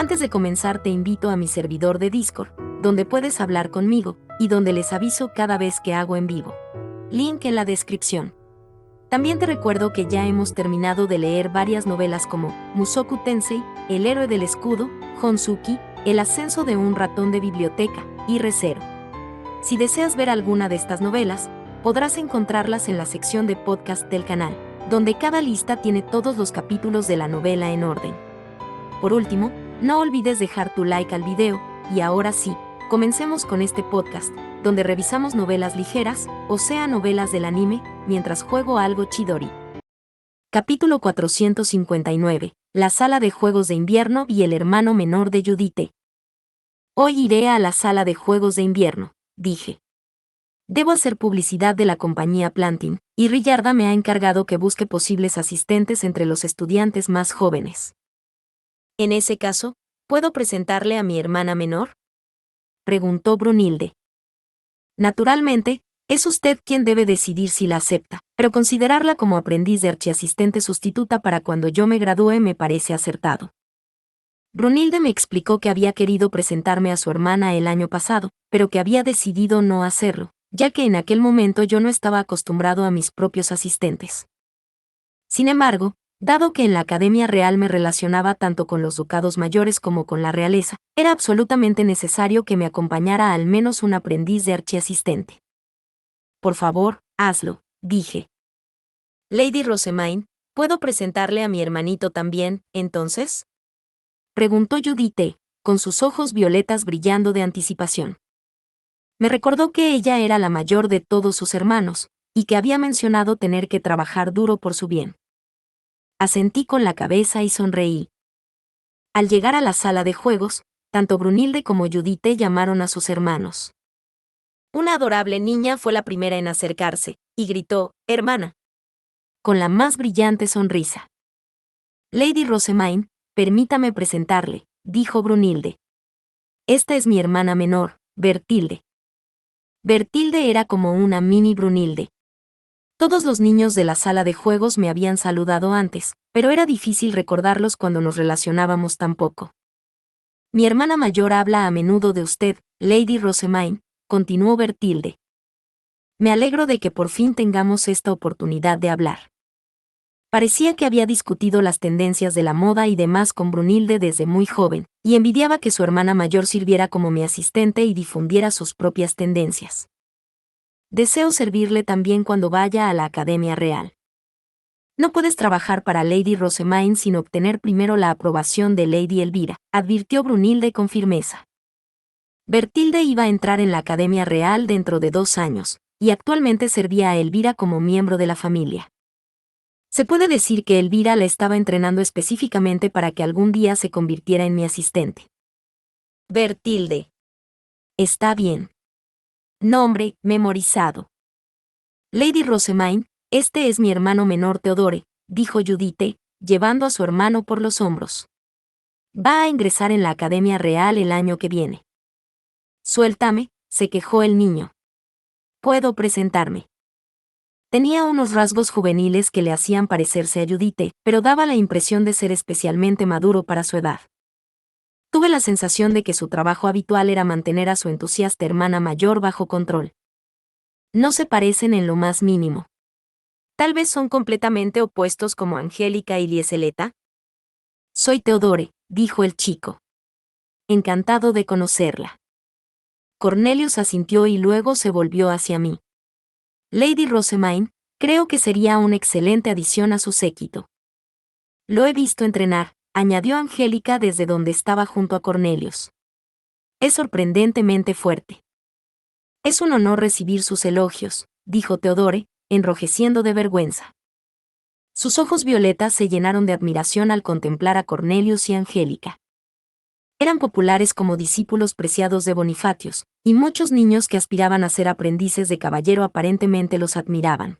Antes de comenzar te invito a mi servidor de Discord, donde puedes hablar conmigo, y donde les aviso cada vez que hago en vivo. Link en la descripción. También te recuerdo que ya hemos terminado de leer varias novelas como Mushoku Tensei, El héroe del escudo, Honsuki, El ascenso de un ratón de biblioteca, y Re:Zero. Si deseas ver alguna de estas novelas, podrás encontrarlas en la sección de podcast del canal, donde cada lista tiene todos los capítulos de la novela en orden. Por último, no olvides dejar tu like al video, y ahora sí, comencemos con este podcast, donde revisamos novelas ligeras, o sea novelas del anime, mientras juego algo Chidori. Capítulo 459, La sala de juegos de invierno y el hermano menor de Judite. Hoy iré a la sala de juegos de invierno, dije. Debo hacer publicidad de la compañía Planting, y Riyarda me ha encargado que busque posibles asistentes entre los estudiantes más jóvenes. En ese caso, ¿puedo presentarle a mi hermana menor?, preguntó Brunilde. Naturalmente, es usted quien debe decidir si la acepta, pero considerarla como aprendiz de archiasistente sustituta para cuando yo me gradúe me parece acertado. Brunilde me explicó que había querido presentarme a su hermana el año pasado, pero que había decidido no hacerlo, ya que en aquel momento yo no estaba acostumbrado a mis propios asistentes. Sin embargo, dado que en la Academia Real me relacionaba tanto con los ducados mayores como con la realeza, era absolutamente necesario que me acompañara al menos un aprendiz de archiasistente. Por favor, hazlo, dije. Lady Rosemaine, ¿puedo presentarle a mi hermanito también, entonces?, preguntó Judite, con sus ojos violetas brillando de anticipación. Me recordó que ella era la mayor de todos sus hermanos, y que había mencionado tener que trabajar duro por su bien. Asentí con la cabeza y sonreí. Al llegar a la sala de juegos, tanto Brunilde como Judite llamaron a sus hermanos. Una adorable niña fue la primera en acercarse, y gritó, «Hermana», con la más brillante sonrisa. Lady Rosemaine, permítame presentarle, dijo Brunilde. Esta es mi hermana menor, Bertilde. Bertilde era como una mini Brunilde. Todos los niños de la sala de juegos me habían saludado antes, pero era difícil recordarlos cuando nos relacionábamos tan poco. Mi hermana mayor habla a menudo de usted, Lady Rosemaine, continuó Bertilde. Me alegro de que por fin tengamos esta oportunidad de hablar. Parecía que había discutido las tendencias de la moda y demás con Brunilde desde muy joven, y envidiaba que su hermana mayor sirviera como mi asistente y difundiera sus propias tendencias. Deseo servirle también cuando vaya a la Academia Real. No puedes trabajar para Lady Rosemaine sin obtener primero la aprobación de Lady Elvira, advirtió Brunilde con firmeza. Bertilde iba a entrar en la Academia Real dentro de 2 años, y actualmente servía a Elvira como miembro de la familia. Se puede decir que Elvira la estaba entrenando específicamente para que algún día se convirtiera en mi asistente. Bertilde. Está bien. Nombre, memorizado. Lady Rosemaine, este es mi hermano menor Theodore, dijo Judite, llevando a su hermano por los hombros. Va a ingresar en la Academia Real el año que viene. Suéltame, se quejó el niño. Puedo presentarme. Tenía unos rasgos juveniles que le hacían parecerse a Judite, pero daba la impresión de ser especialmente maduro para su edad. Tuve la sensación de que su trabajo habitual era mantener a su entusiasta hermana mayor bajo control. No se parecen en lo más mínimo. Tal vez son completamente opuestos como Angélica y Lieseleta. Soy Theodore, dijo el chico. Encantado de conocerla. Cornelius asintió y luego se volvió hacia mí. Lady Rosemaine, creo que sería una excelente adición a su séquito. Lo he visto entrenar, añadió Angélica desde donde estaba junto a Cornelius. Es sorprendentemente fuerte. Es un honor recibir sus elogios, dijo Theodore, enrojeciendo de vergüenza. Sus ojos violetas se llenaron de admiración al contemplar a Cornelius y Angélica. Eran populares como discípulos preciados de Bonifatius, y muchos niños que aspiraban a ser aprendices de caballero aparentemente los admiraban.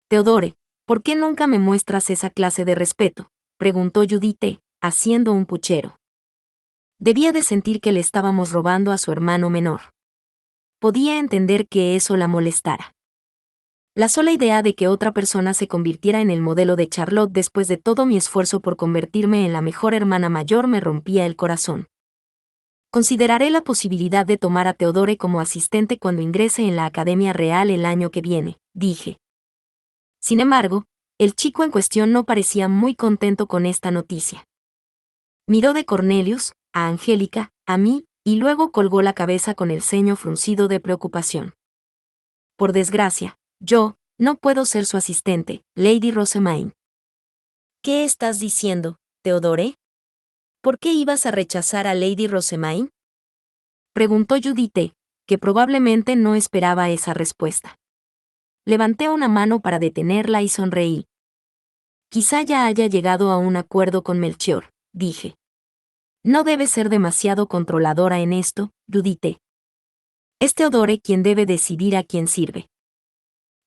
Theodore, ¿por qué nunca me muestras esa clase de respeto?, preguntó Judite, haciendo un puchero. Debía de sentir que le estábamos robando a su hermano menor. Podía entender que eso la molestara. La sola idea de que otra persona se convirtiera en el modelo de Charlotte después de todo mi esfuerzo por convertirme en la mejor hermana mayor me rompía el corazón. Consideraré la posibilidad de tomar a Theodore como asistente cuando ingrese en la Academia Real el año que viene, dije. Sin embargo, el chico en cuestión no parecía muy contento con esta noticia. Miró de Cornelius, a Angélica, a mí, y luego colgó la cabeza con el ceño fruncido de preocupación. Por desgracia, yo no puedo ser su asistente, Lady Rosemaine. ¿Qué estás diciendo, Theodore? ¿Por qué ibas a rechazar a Lady Rosemaine? Preguntó Judith, que probablemente no esperaba esa respuesta. Levanté una mano para detenerla y sonreí. Quizá ya haya llegado a un acuerdo con Melchior, dije. No debes ser demasiado controladora en esto, Judith. Es Theodore quien debe decidir a quién sirve.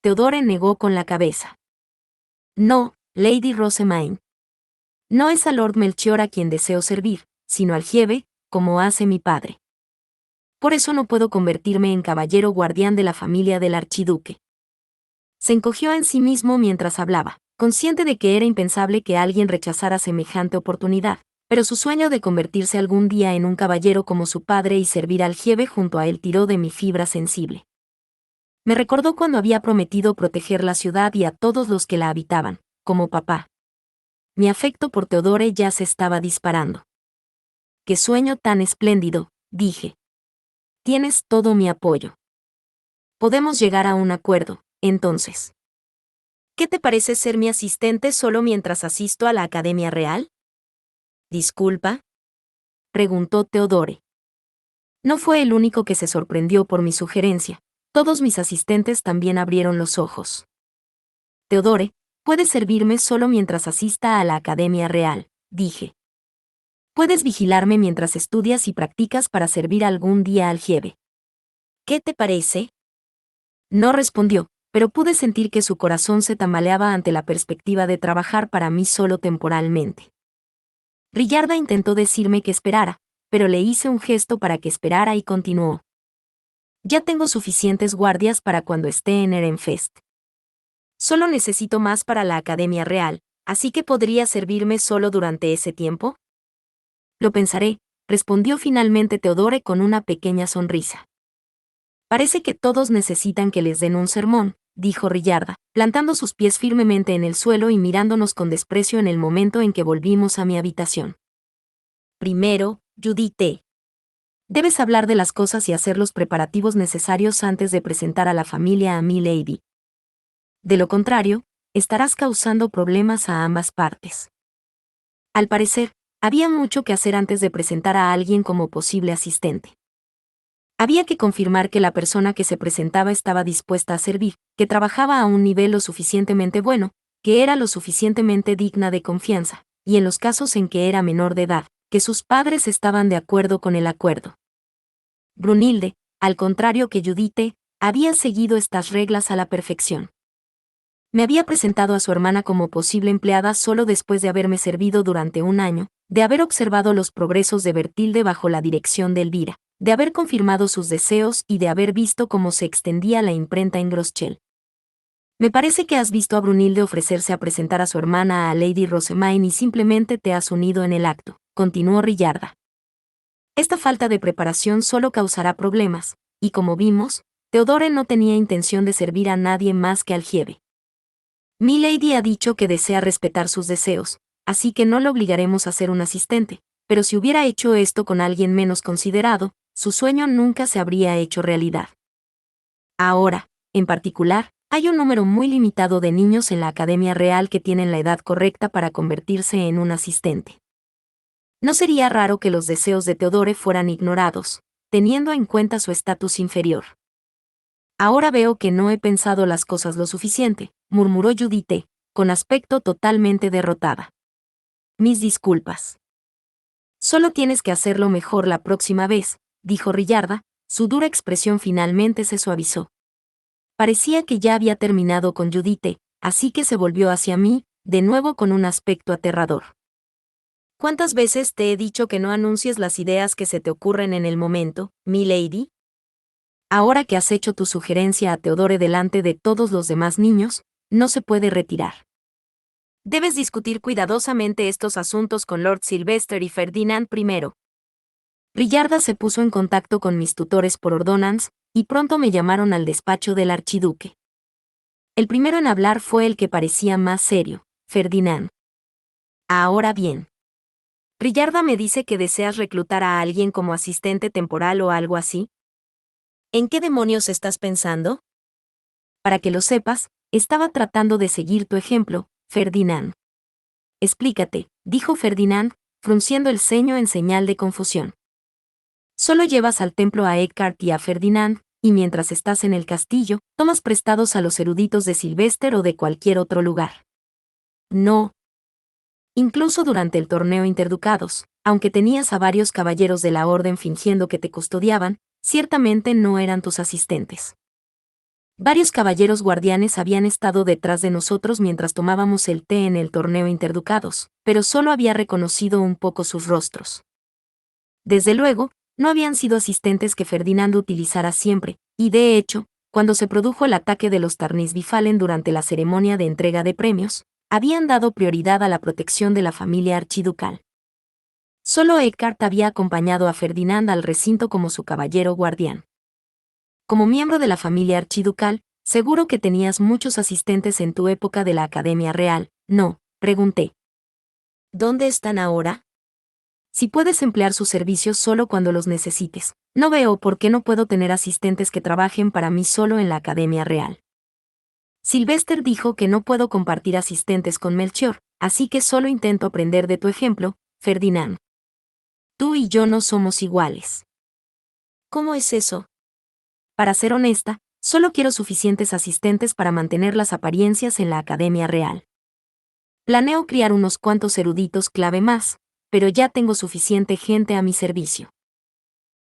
Theodore negó con la cabeza. No, Lady Rosemaine. No es a Lord Melchior a quien deseo servir, sino al Gieve, como hace mi padre. Por eso no puedo convertirme en caballero guardián de la familia del archiduque. Se encogió en sí mismo mientras hablaba, consciente de que era impensable que alguien rechazara semejante oportunidad, pero su sueño de convertirse algún día en un caballero como su padre y servir al Gieve junto a él tiró de mi fibra sensible. Me recordó cuando había prometido proteger la ciudad y a todos los que la habitaban, como papá. Mi afecto por Theodore ya se estaba disparando. ¡Qué sueño tan espléndido!, dije. Tienes todo mi apoyo. Podemos llegar a un acuerdo, entonces. ¿Qué te parece ser mi asistente solo mientras asisto a la Academia Real? ¿Disculpa?, preguntó Theodore. No fue el único que se sorprendió por mi sugerencia. Todos mis asistentes también abrieron los ojos. Theodore, puedes servirme solo mientras asista a la Academia Real, dije. Puedes vigilarme mientras estudias y practicas para servir algún día al Gieve. ¿Qué te parece? No respondió, pero pude sentir que su corazón se tambaleaba ante la perspectiva de trabajar para mí solo temporalmente. Rillarda intentó decirme que esperara, pero le hice un gesto para que esperara y continuó. Ya tengo suficientes guardias para cuando esté en Ehrenfest. Solo necesito más para la Academia Real, así que podría servirme solo durante ese tiempo. Lo pensaré, respondió finalmente Theodore con una pequeña sonrisa. Parece que todos necesitan que les den un sermón, dijo Rillarda, plantando sus pies firmemente en el suelo y mirándonos con desprecio en el momento en que volvimos a mi habitación. Primero, Judith. Debes hablar de las cosas y hacer los preparativos necesarios antes de presentar a la familia a mi lady. De lo contrario, estarás causando problemas a ambas partes. Al parecer, había mucho que hacer antes de presentar a alguien como posible asistente. Había que confirmar que la persona que se presentaba estaba dispuesta a servir, que trabajaba a un nivel lo suficientemente bueno, que era lo suficientemente digna de confianza, y en los casos en que era menor de edad, que sus padres estaban de acuerdo con el acuerdo. Brunilde, al contrario que Judith, había seguido estas reglas a la perfección. Me había presentado a su hermana como posible empleada solo después de haberme servido durante un año, de haber observado los progresos de Bertilde bajo la dirección de Elvira, de haber confirmado sus deseos y de haber visto cómo se extendía la imprenta en Groschel. Me parece que has visto a Brunilde ofrecerse a presentar a su hermana a Lady Rosemaine y simplemente te has unido en el acto, continuó Rillarda. Esta falta de preparación solo causará problemas, y como vimos, Theodore no tenía intención de servir a nadie más que al Gieve. Milady ha dicho que desea respetar sus deseos, así que no le obligaremos a ser un asistente, pero si hubiera hecho esto con alguien menos considerado, su sueño nunca se habría hecho realidad. Ahora, en particular, hay un número muy limitado de niños en la Academia Real que tienen la edad correcta para convertirse en un asistente. No sería raro que los deseos de Theodore fueran ignorados, teniendo en cuenta su estatus inferior. Ahora veo que no he pensado las cosas lo suficiente, murmuró Judith, con aspecto totalmente derrotada. Mis disculpas. Solo tienes que hacerlo mejor la próxima vez, dijo Rillarda, su dura expresión finalmente se suavizó. Parecía que ya había terminado con Judith, así que se volvió hacia mí, de nuevo con un aspecto aterrador. ¿Cuántas veces te he dicho que no anuncies las ideas que se te ocurren en el momento, mi lady? Ahora que has hecho tu sugerencia a Theodore delante de todos los demás niños, no se puede retirar. Debes discutir cuidadosamente estos asuntos con Lord Sylvester y Ferdinand primero. Rillarda se puso en contacto con mis tutores por ordonance, y pronto me llamaron al despacho del archiduque. El primero en hablar fue el que parecía más serio, Ferdinand. Ahora bien. Rillarda me dice que deseas reclutar a alguien como asistente temporal o algo así. ¿En qué demonios estás pensando? Para que lo sepas, estaba tratando de seguir tu ejemplo, Ferdinand. Explícate, dijo Ferdinand, frunciendo el ceño en señal de confusión. Solo llevas al templo a Eckhart y a Ferdinand, y mientras estás en el castillo, tomas prestados a los eruditos de Sylvester o de cualquier otro lugar. No. Incluso durante el torneo Interducados, aunque tenías a varios caballeros de la orden fingiendo que te custodiaban, ciertamente no eran tus asistentes. Varios caballeros guardianes habían estado detrás de nosotros mientras tomábamos el té en el torneo Interducados, pero solo había reconocido un poco sus rostros. Desde luego, no habían sido asistentes que Ferdinand utilizara siempre, y de hecho, cuando se produjo el ataque de los Tarnisbifalen durante la ceremonia de entrega de premios, habían dado prioridad a la protección de la familia archiducal. Solo Eckhart había acompañado a Ferdinand al recinto como su caballero guardián. Como miembro de la familia archiducal, seguro que tenías muchos asistentes en tu época de la Academia Real, ¿no? Pregunté. ¿Dónde están ahora? Si puedes emplear sus servicios solo cuando los necesites, no veo por qué no puedo tener asistentes que trabajen para mí solo en la Academia Real. Sylvester dijo que no puedo compartir asistentes con Melchior, así que solo intento aprender de tu ejemplo, Ferdinand. Tú y yo no somos iguales. ¿Cómo es eso? Para ser honesta, solo quiero suficientes asistentes para mantener las apariencias en la Academia Real. Planeo criar unos cuantos eruditos clave más, pero ya tengo suficiente gente a mi servicio.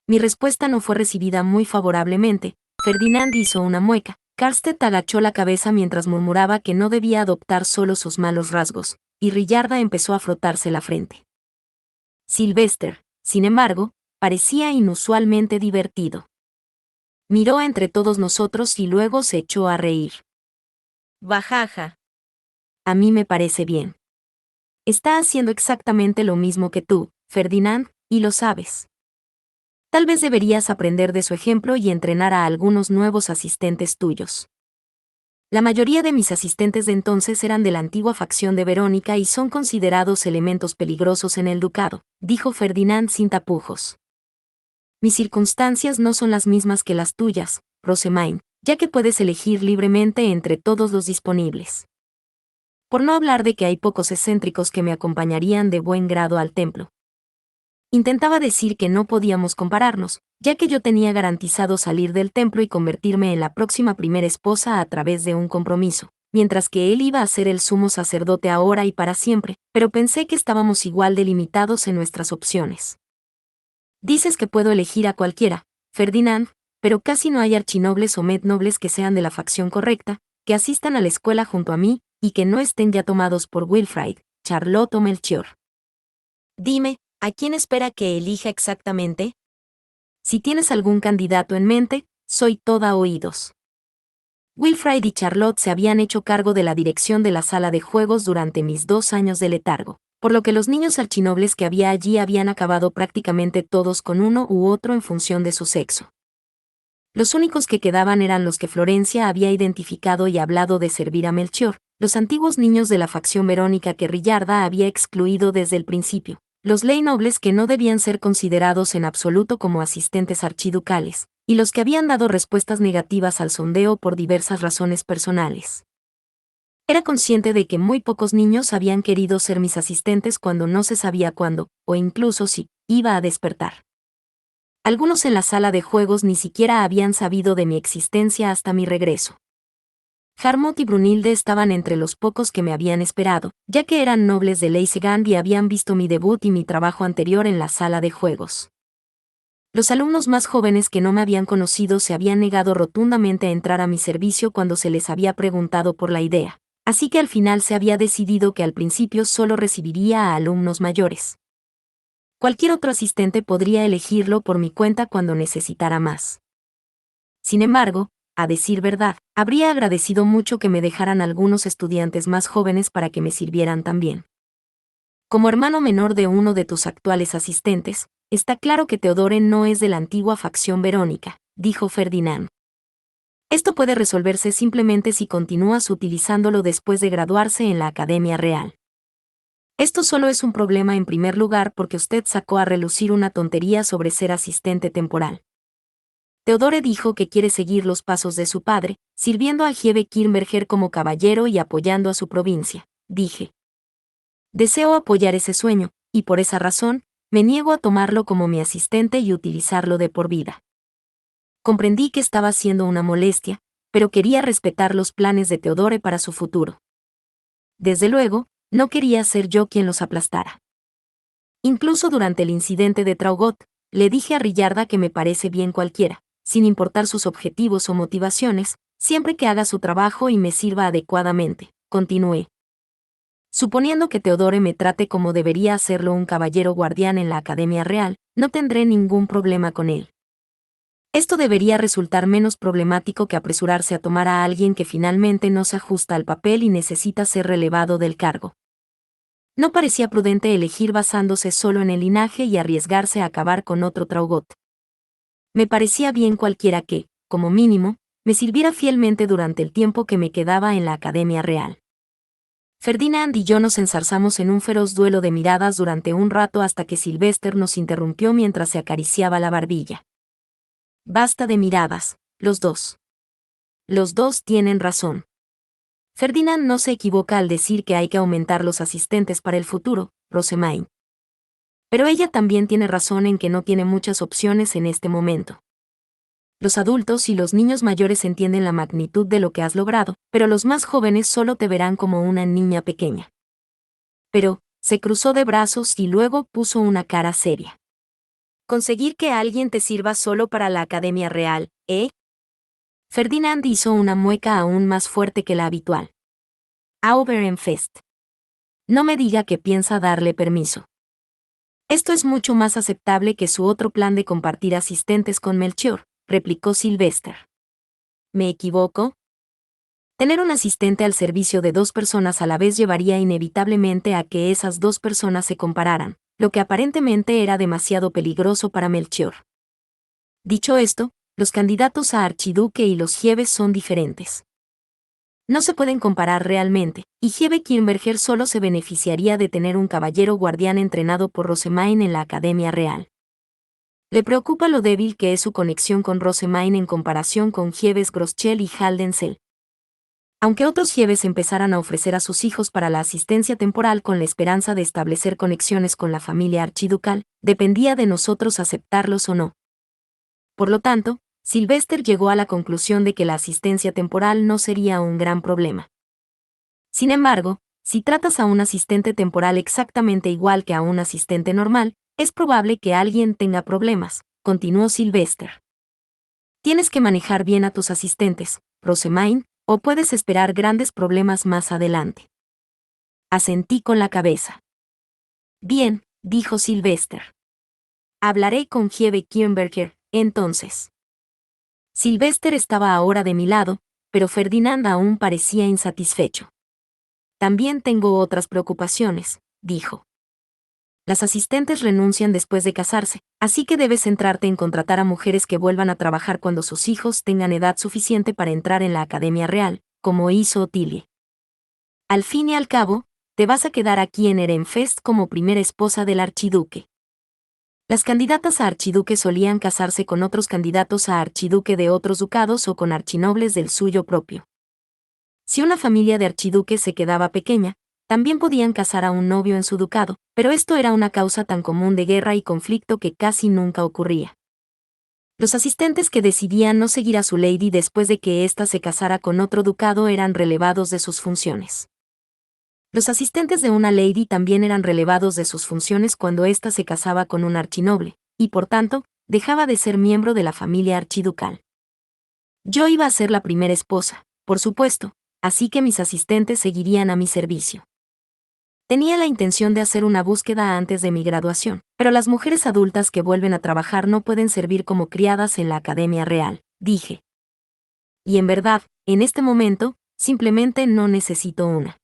Mi respuesta no fue recibida muy favorablemente. Ferdinand hizo una mueca. Karlstedt agachó la cabeza mientras murmuraba que no debía adoptar solo sus malos rasgos, y Rillarda empezó a frotarse la frente. Sylvester, sin embargo, parecía inusualmente divertido. Miró entre todos nosotros y luego se echó a reír. Bajaja. A mí me parece bien. Está haciendo exactamente lo mismo que tú, Ferdinand, y lo sabes. Tal vez deberías aprender de su ejemplo y entrenar a algunos nuevos asistentes tuyos. La mayoría de mis asistentes de entonces eran de la antigua facción de Verónica y son considerados elementos peligrosos en el ducado, dijo Ferdinand sin tapujos. Mis circunstancias no son las mismas que las tuyas, Rosemain, ya que puedes elegir libremente entre todos los disponibles. Por no hablar de que hay pocos excéntricos que me acompañarían de buen grado al templo. Intentaba decir que no podíamos compararnos, ya que yo tenía garantizado salir del templo y convertirme en la próxima primera esposa a través de un compromiso, mientras que él iba a ser el sumo sacerdote ahora y para siempre, pero pensé que estábamos igual de limitados en nuestras opciones. Dices que puedo elegir a cualquiera, Ferdinand, pero casi no hay archinobles o mednobles que sean de la facción correcta, que asistan a la escuela junto a mí, y que no estén ya tomados por Wilfrid, Charlotte o Melchior. Dime, ¿a quién espera que elija exactamente? Si tienes algún candidato en mente, soy toda oídos. Wilfrid y Charlotte se habían hecho cargo de la dirección de la sala de juegos durante mis 2 años de letargo, por lo que los niños archinobles que había allí habían acabado prácticamente todos con uno u otro en función de su sexo. Los únicos que quedaban eran los que Florencia había identificado y hablado de servir a Melchior, los antiguos niños de la facción Verónica que Rillarda había excluido desde el principio, los ley nobles que no debían ser considerados en absoluto como asistentes archiducales, y los que habían dado respuestas negativas al sondeo por diversas razones personales. Era consciente de que muy pocos niños habían querido ser mis asistentes cuando no se sabía cuándo, o incluso si, iba a despertar. Algunos en la sala de juegos ni siquiera habían sabido de mi existencia hasta mi regreso. Harmut y Brunilde estaban entre los pocos que me habían esperado, ya que eran nobles de Leisegand y habían visto mi debut y mi trabajo anterior en la sala de juegos. Los alumnos más jóvenes que no me habían conocido se habían negado rotundamente a entrar a mi servicio cuando se les había preguntado por la idea. Así que al final se había decidido que al principio solo recibiría a alumnos mayores. Cualquier otro asistente podría elegirlo por mi cuenta cuando necesitara más. Sin embargo, a decir verdad, habría agradecido mucho que me dejaran algunos estudiantes más jóvenes para que me sirvieran también. Como hermano menor de uno de tus actuales asistentes, está claro que Teodore no es de la antigua facción Verónica, dijo Ferdinand. Esto puede resolverse simplemente si continúas utilizándolo después de graduarse en la Academia Real. Esto solo es un problema en primer lugar porque usted sacó a relucir una tontería sobre ser asistente temporal. Teodore dijo que quiere seguir los pasos de su padre, sirviendo a Gieve Kirnberger como caballero y apoyando a su provincia, dije. Deseo apoyar ese sueño, y por esa razón, me niego a tomarlo como mi asistente y utilizarlo de por vida. Comprendí que estaba siendo una molestia, pero quería respetar los planes de Teodore para su futuro. Desde luego, no quería ser yo quien los aplastara. Incluso durante el incidente de Traugot, le dije a Rillarda que me parece bien cualquiera, sin importar sus objetivos o motivaciones, siempre que haga su trabajo y me sirva adecuadamente, continué. Suponiendo que Teodore me trate como debería hacerlo un caballero guardián en la Academia Real, no tendré ningún problema con él. Esto debería resultar menos problemático que apresurarse a tomar a alguien que finalmente no se ajusta al papel y necesita ser relevado del cargo. No parecía prudente elegir basándose solo en el linaje y arriesgarse a acabar con otro Traugot. Me parecía bien cualquiera que, como mínimo, me sirviera fielmente durante el tiempo que me quedaba en la Academia Real. Ferdinand y yo nos enzarzamos en un feroz duelo de miradas durante un rato hasta que Sylvester nos interrumpió mientras se acariciaba la barbilla. Basta de miradas, los dos. Los dos tienen razón. Ferdinand no se equivoca al decir que hay que aumentar los asistentes para el futuro, Rosemain. Pero ella también tiene razón en que no tiene muchas opciones en este momento. Los adultos y los niños mayores entienden la magnitud de lo que has logrado, pero los más jóvenes solo te verán como una niña pequeña. Pero, se cruzó de brazos y luego puso una cara seria. Conseguir que alguien te sirva solo para la Academia Real, ¿eh? Ferdinand hizo una mueca aún más fuerte que la habitual. Auberenfest. No me diga que piensa darle permiso. Esto es mucho más aceptable que su otro plan de compartir asistentes con Melchior, replicó Sylvester. ¿Me equivoco? Tener un asistente al servicio de dos personas a la vez llevaría inevitablemente a que esas dos personas se compararan, lo que aparentemente era demasiado peligroso para Melchior. Dicho esto, los candidatos a archiduque y los Gieves son diferentes. No se pueden comparar realmente, y Gieve Kirnberger solo se beneficiaría de tener un caballero guardián entrenado por Rosemain en la Academia Real. Le preocupa lo débil que es su conexión con Rosemain en comparación con Gieves Groschel y Haldensel. Aunque otros Gieves empezaran a ofrecer a sus hijos para la asistencia temporal con la esperanza de establecer conexiones con la familia archiducal, dependía de nosotros aceptarlos o no. Por lo tanto, Sylvester llegó a la conclusión de que la asistencia temporal no sería un gran problema. Sin embargo, si tratas a un asistente temporal exactamente igual que a un asistente normal, es probable que alguien tenga problemas, continuó Sylvester. Tienes que manejar bien a tus asistentes, Rosemain, o puedes esperar grandes problemas más adelante. Asentí con la cabeza. Bien, dijo Sylvester. Hablaré con Gieve Kirnberger, entonces. Sylvester estaba ahora de mi lado, pero Ferdinand aún parecía insatisfecho. También tengo otras preocupaciones, dijo. Las asistentes renuncian después de casarse, así que debes centrarte en contratar a mujeres que vuelvan a trabajar cuando sus hijos tengan edad suficiente para entrar en la Academia Real, como hizo Otilie. Al fin y al cabo, te vas a quedar aquí en Ehrenfest como primera esposa del archiduque. Las candidatas a archiduque solían casarse con otros candidatos a archiduque de otros ducados o con archinobles del suyo propio. Si una familia de archiduques se quedaba pequeña, también podían casar a un novio en su ducado, pero esto era una causa tan común de guerra y conflicto que casi nunca ocurría. Los asistentes que decidían no seguir a su lady después de que ésta se casara con otro ducado eran relevados de sus funciones. Los asistentes de una lady también eran relevados de sus funciones cuando ésta se casaba con un archinoble, y por tanto, dejaba de ser miembro de la familia archiducal. Yo iba a ser la primera esposa, por supuesto, así que mis asistentes seguirían a mi servicio. Tenía la intención de hacer una búsqueda antes de mi graduación, pero las mujeres adultas que vuelven a trabajar no pueden servir como criadas en la Academia Real, dije. Y en verdad, en este momento, simplemente no necesito una.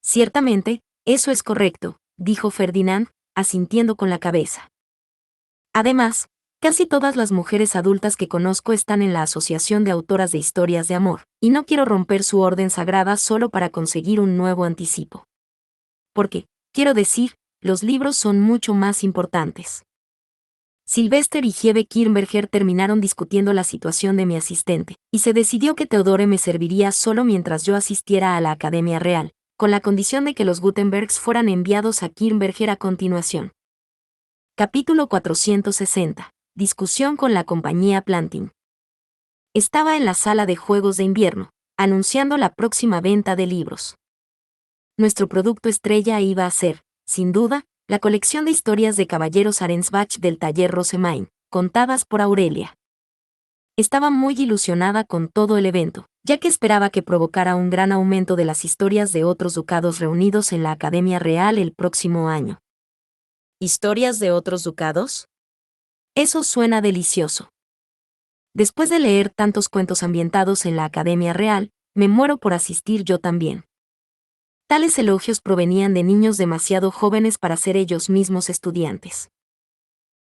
Ciertamente, eso es correcto, dijo Ferdinand, asintiendo con la cabeza. Además, casi todas las mujeres adultas que conozco están en la Asociación de Autoras de Historias de Amor, y no quiero romper su orden sagrada solo para conseguir un nuevo anticipo. Porque, quiero decir, los libros son mucho más importantes. Sylvester y Hebe Kirnberger terminaron discutiendo la situación de mi asistente, y se decidió que Theodore me serviría solo mientras yo asistiera a la Academia Real, con la condición de que los Gutenbergs fueran enviados a Kirnberger a continuación. Capítulo 460. Discusión con la compañía Plantin. Estaba en la sala de juegos de invierno, anunciando la próxima venta de libros. Nuestro producto estrella iba a ser, sin duda, la colección de historias de caballeros Arensbach del taller Rosemain, contadas por Aurelia. Estaba muy ilusionada con todo el evento, ya que esperaba que provocara un gran aumento de las historias de otros ducados reunidos en la Academia Real el próximo año. ¿Historias de otros ducados? Eso suena delicioso. Después de leer tantos cuentos ambientados en la Academia Real, me muero por asistir yo también. Tales elogios provenían de niños demasiado jóvenes para ser ellos mismos estudiantes.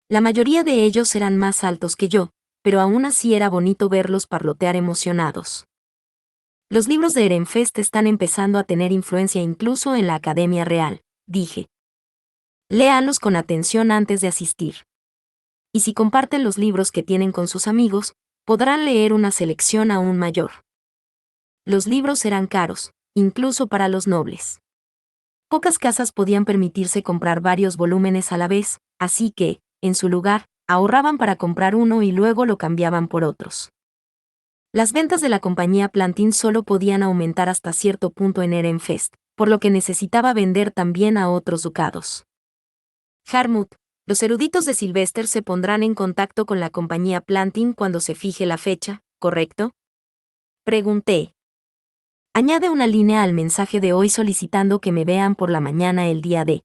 La mayoría de ellos eran más altos que yo, pero aún así era bonito verlos parlotear emocionados. Los libros de Ehrenfest están empezando a tener influencia incluso en la Academia Real, dije. Léanlos con atención antes de asistir. Y si comparten los libros que tienen con sus amigos, podrán leer una selección aún mayor. Los libros eran caros, incluso para los nobles. Pocas casas podían permitirse comprar varios volúmenes a la vez, así que, en su lugar, ahorraban para comprar uno y luego lo cambiaban por otros. Las ventas de la compañía Plantin solo podían aumentar hasta cierto punto en Ehrenfest, por lo que necesitaba vender también a otros ducados. Harmut, los eruditos de Sylvester se pondrán en contacto con la compañía Plantin cuando se fije la fecha, ¿correcto? Pregunté. Añade una línea al mensaje de hoy solicitando que me vean por la mañana el día de.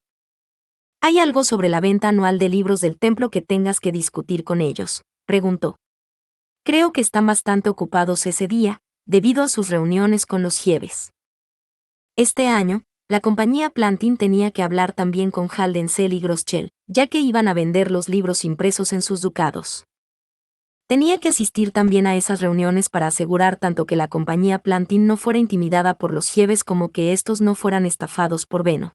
¿Hay algo sobre la venta anual de libros del templo que tengas que discutir con ellos? Preguntó. Creo que están bastante ocupados ese día, debido a sus reuniones con los Jieves. Este año, la compañía Plantin tenía que hablar también con Haldensel y Groschel, ya que iban a vender los libros impresos en sus ducados. Tenía que asistir también a esas reuniones para asegurar tanto que la compañía Plantin no fuera intimidada por los Jieves como que estos no fueran estafados por Beno.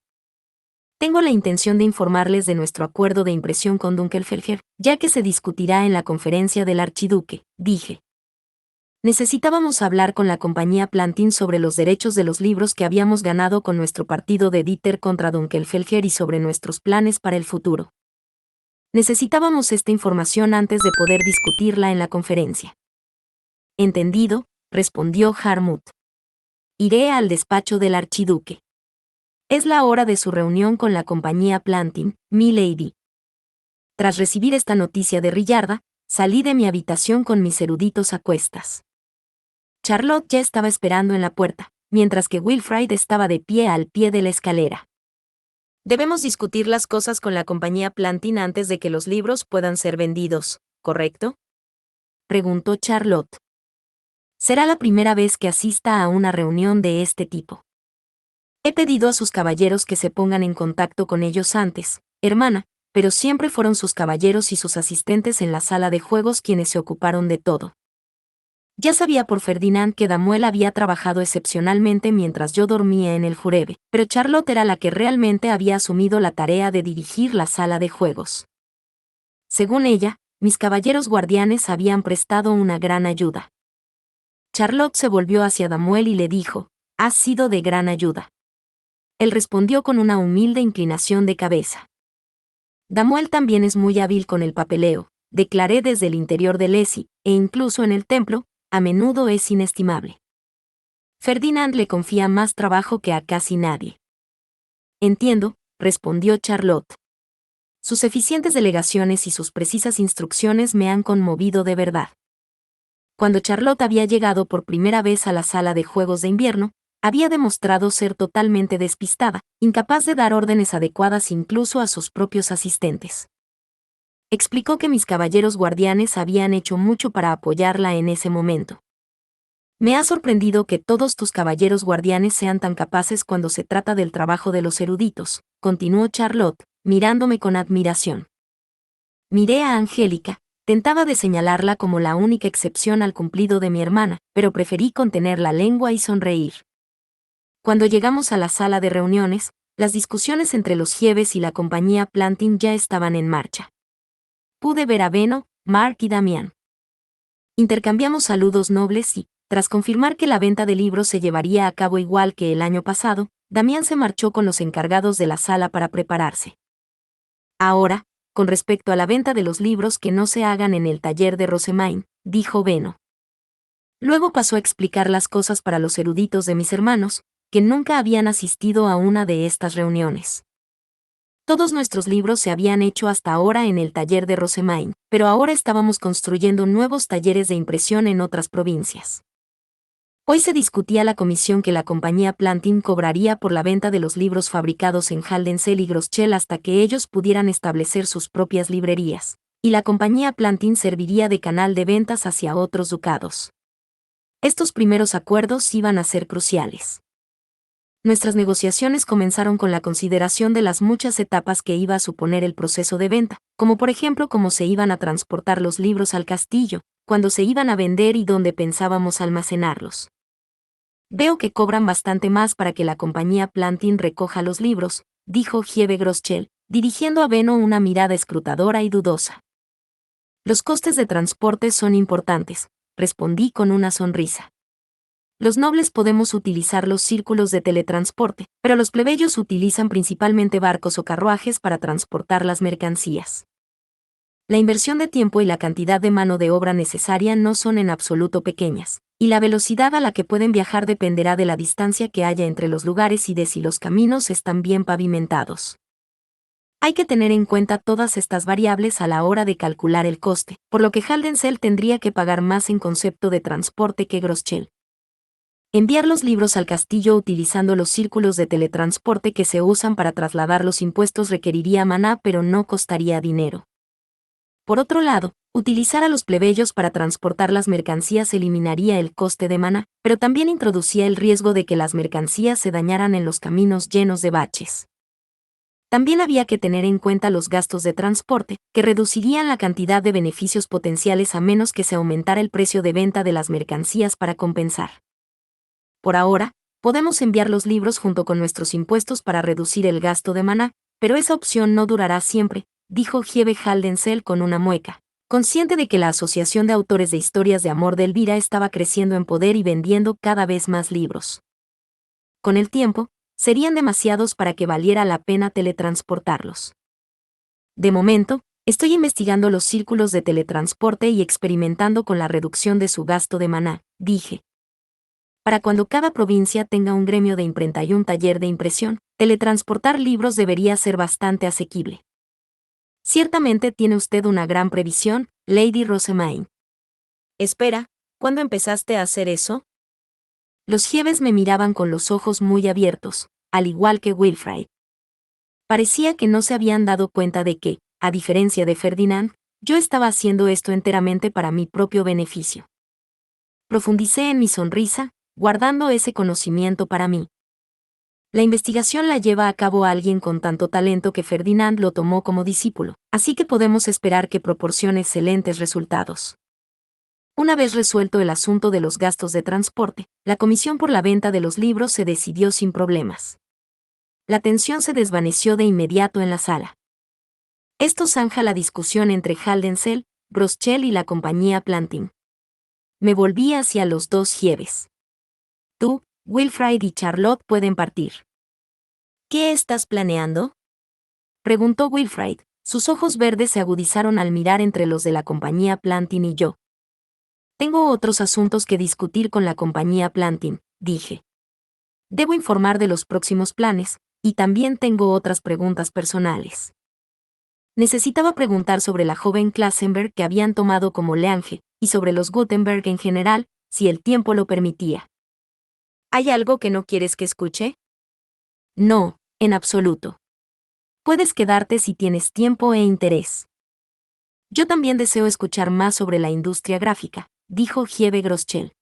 Tengo la intención de informarles de nuestro acuerdo de impresión con Dunkelfelger, ya que se discutirá en la conferencia del archiduque, dije. Necesitábamos hablar con la compañía Plantin sobre los derechos de los libros que habíamos ganado con nuestro partido de Dieter contra Dunkelfelger y sobre nuestros planes para el futuro. Necesitábamos esta información antes de poder discutirla en la conferencia. Entendido, respondió Harmut. Iré al despacho del archiduque. Es la hora de su reunión con la compañía Plantin, mi lady. Tras recibir esta noticia de Rillarda, salí de mi habitación con mis eruditos a cuestas. Charlotte ya estaba esperando en la puerta, mientras que Wilfrid estaba de pie al pie de la escalera. Debemos discutir las cosas con la compañía Plantin antes de que los libros puedan ser vendidos, ¿correcto? Preguntó Charlotte. Será la primera vez que asista a una reunión de este tipo. He pedido a sus caballeros que se pongan en contacto con ellos antes, hermana, pero siempre fueron sus caballeros y sus asistentes en la sala de juegos quienes se ocuparon de todo. Ya sabía por Ferdinand que Damuel había trabajado excepcionalmente mientras yo dormía en el jurebe, pero Charlotte era la que realmente había asumido la tarea de dirigir la sala de juegos. Según ella, mis caballeros guardianes habían prestado una gran ayuda. Charlotte se volvió hacia Damuel y le dijo, «Has sido de gran ayuda». Él respondió con una humilde inclinación de cabeza. Damuel también es muy hábil con el papeleo, declaré desde el interior de Lesi, e incluso en el templo, a menudo es inestimable. Ferdinand le confía más trabajo que a casi nadie. Entiendo, respondió Charlotte. Sus eficientes delegaciones y sus precisas instrucciones me han conmovido de verdad. Cuando Charlotte había llegado por primera vez a la sala de juegos de invierno, había demostrado ser totalmente despistada, incapaz de dar órdenes adecuadas incluso a sus propios asistentes. Explicó que mis caballeros guardianes habían hecho mucho para apoyarla en ese momento. Me ha sorprendido que todos tus caballeros guardianes sean tan capaces cuando se trata del trabajo de los eruditos, continuó Charlotte, mirándome con admiración. Miré a Angélica, tentaba de señalarla como la única excepción al cumplido de mi hermana, pero preferí contener la lengua y sonreír. Cuando llegamos a la sala de reuniones, las discusiones entre los Jeeves y la compañía Plantin ya estaban en marcha. Pude ver a Benno, Mark y Damián. Intercambiamos saludos nobles y, tras confirmar que la venta de libros se llevaría a cabo igual que el año pasado, Damián se marchó con los encargados de la sala para prepararse. Ahora, con respecto a la venta de los libros que no se hagan en el taller de Rosemain, dijo Benno. Luego pasó a explicar las cosas para los eruditos de mis hermanos, que nunca habían asistido a una de estas reuniones. Todos nuestros libros se habían hecho hasta ahora en el taller de Rosemain, pero ahora estábamos construyendo nuevos talleres de impresión en otras provincias. Hoy se discutía la comisión que la compañía Plantin cobraría por la venta de los libros fabricados en Haldensel y Groschel hasta que ellos pudieran establecer sus propias librerías, y la compañía Plantin serviría de canal de ventas hacia otros ducados. Estos primeros acuerdos iban a ser cruciales. Nuestras negociaciones comenzaron con la consideración de las muchas etapas que iba a suponer el proceso de venta, como por ejemplo cómo se iban a transportar los libros al castillo, cuándo se iban a vender y dónde pensábamos almacenarlos. Veo que cobran bastante más para que la compañía Plantin recoja los libros, dijo Jeeve Groschel, dirigiendo a Benno una mirada escrutadora y dudosa. Los costes de transporte son importantes, respondí con una sonrisa. Los nobles podemos utilizar los círculos de teletransporte, pero los plebeyos utilizan principalmente barcos o carruajes para transportar las mercancías. La inversión de tiempo y la cantidad de mano de obra necesaria no son en absoluto pequeñas, y la velocidad a la que pueden viajar dependerá de la distancia que haya entre los lugares y de si los caminos están bien pavimentados. Hay que tener en cuenta todas estas variables a la hora de calcular el coste, por lo que Haldensel tendría que pagar más en concepto de transporte que Groschel. Enviar los libros al castillo utilizando los círculos de teletransporte que se usan para trasladar los impuestos requeriría maná pero no costaría dinero. Por otro lado, utilizar a los plebeyos para transportar las mercancías eliminaría el coste de maná, pero también introducía el riesgo de que las mercancías se dañaran en los caminos llenos de baches. También había que tener en cuenta los gastos de transporte, que reducirían la cantidad de beneficios potenciales a menos que se aumentara el precio de venta de las mercancías para compensar. Por ahora, podemos enviar los libros junto con nuestros impuestos para reducir el gasto de maná, pero esa opción no durará siempre, dijo Jeeve Haldensel con una mueca, consciente de que la Asociación de Autores de Historias de Amor de Elvira estaba creciendo en poder y vendiendo cada vez más libros. Con el tiempo, serían demasiados para que valiera la pena teletransportarlos. De momento, estoy investigando los círculos de teletransporte y experimentando con la reducción de su gasto de maná, dije. Para cuando cada provincia tenga un gremio de imprenta y un taller de impresión, teletransportar libros debería ser bastante asequible. Ciertamente tiene usted una gran previsión, Lady Rosemain. Espera, ¿cuándo empezaste a hacer eso? Los Jeeves me miraban con los ojos muy abiertos, al igual que Wilfrid. Parecía que no se habían dado cuenta de que, a diferencia de Ferdinand, yo estaba haciendo esto enteramente para mi propio beneficio. Profundicé en mi sonrisa, guardando ese conocimiento para mí. La investigación la lleva a cabo alguien con tanto talento que Ferdinand lo tomó como discípulo, así que podemos esperar que proporcione excelentes resultados. Una vez resuelto el asunto de los gastos de transporte, la comisión por la venta de los libros se decidió sin problemas. La tensión se desvaneció de inmediato en la sala. Esto zanja la discusión entre Haldensel, Groschel y la compañía Plantin. Me volví hacia los dos Jeeves. Tú, Wilfrid y Charlotte pueden partir. ¿Qué estás planeando? Preguntó Wilfrid. Sus ojos verdes se agudizaron al mirar entre los de la compañía Plantin y yo. Tengo otros asuntos que discutir con la compañía Plantin, dije. Debo informar de los próximos planes, y también tengo otras preguntas personales. Necesitaba preguntar sobre la joven Klassenberg que habían tomado como leange, y sobre los Gutenberg en general, si el tiempo lo permitía. ¿Hay algo que no quieres que escuche? No, en absoluto. Puedes quedarte si tienes tiempo e interés. Yo también deseo escuchar más sobre la industria gráfica, dijo Jeeve Groschel.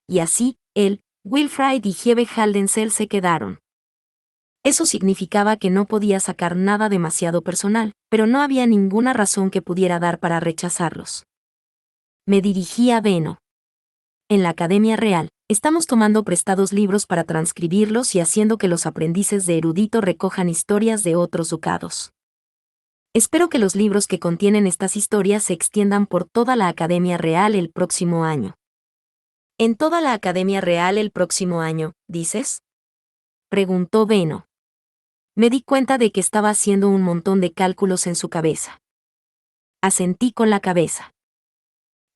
y así, él, Wilfrid y Hebe Haldensel se quedaron. Eso significaba que no podía sacar nada demasiado personal, pero no había ninguna razón que pudiera dar para rechazarlos. Me dirigí a Benno. En la Academia Real, estamos tomando prestados libros para transcribirlos y haciendo que los aprendices de erudito recojan historias de otros ducados. Espero que los libros que contienen estas historias se extiendan por toda la Academia Real el próximo año. ¿En toda la Academia Real el próximo año, dices?, preguntó Benno. Me di cuenta de que estaba haciendo un montón de cálculos en su cabeza. Asentí con la cabeza.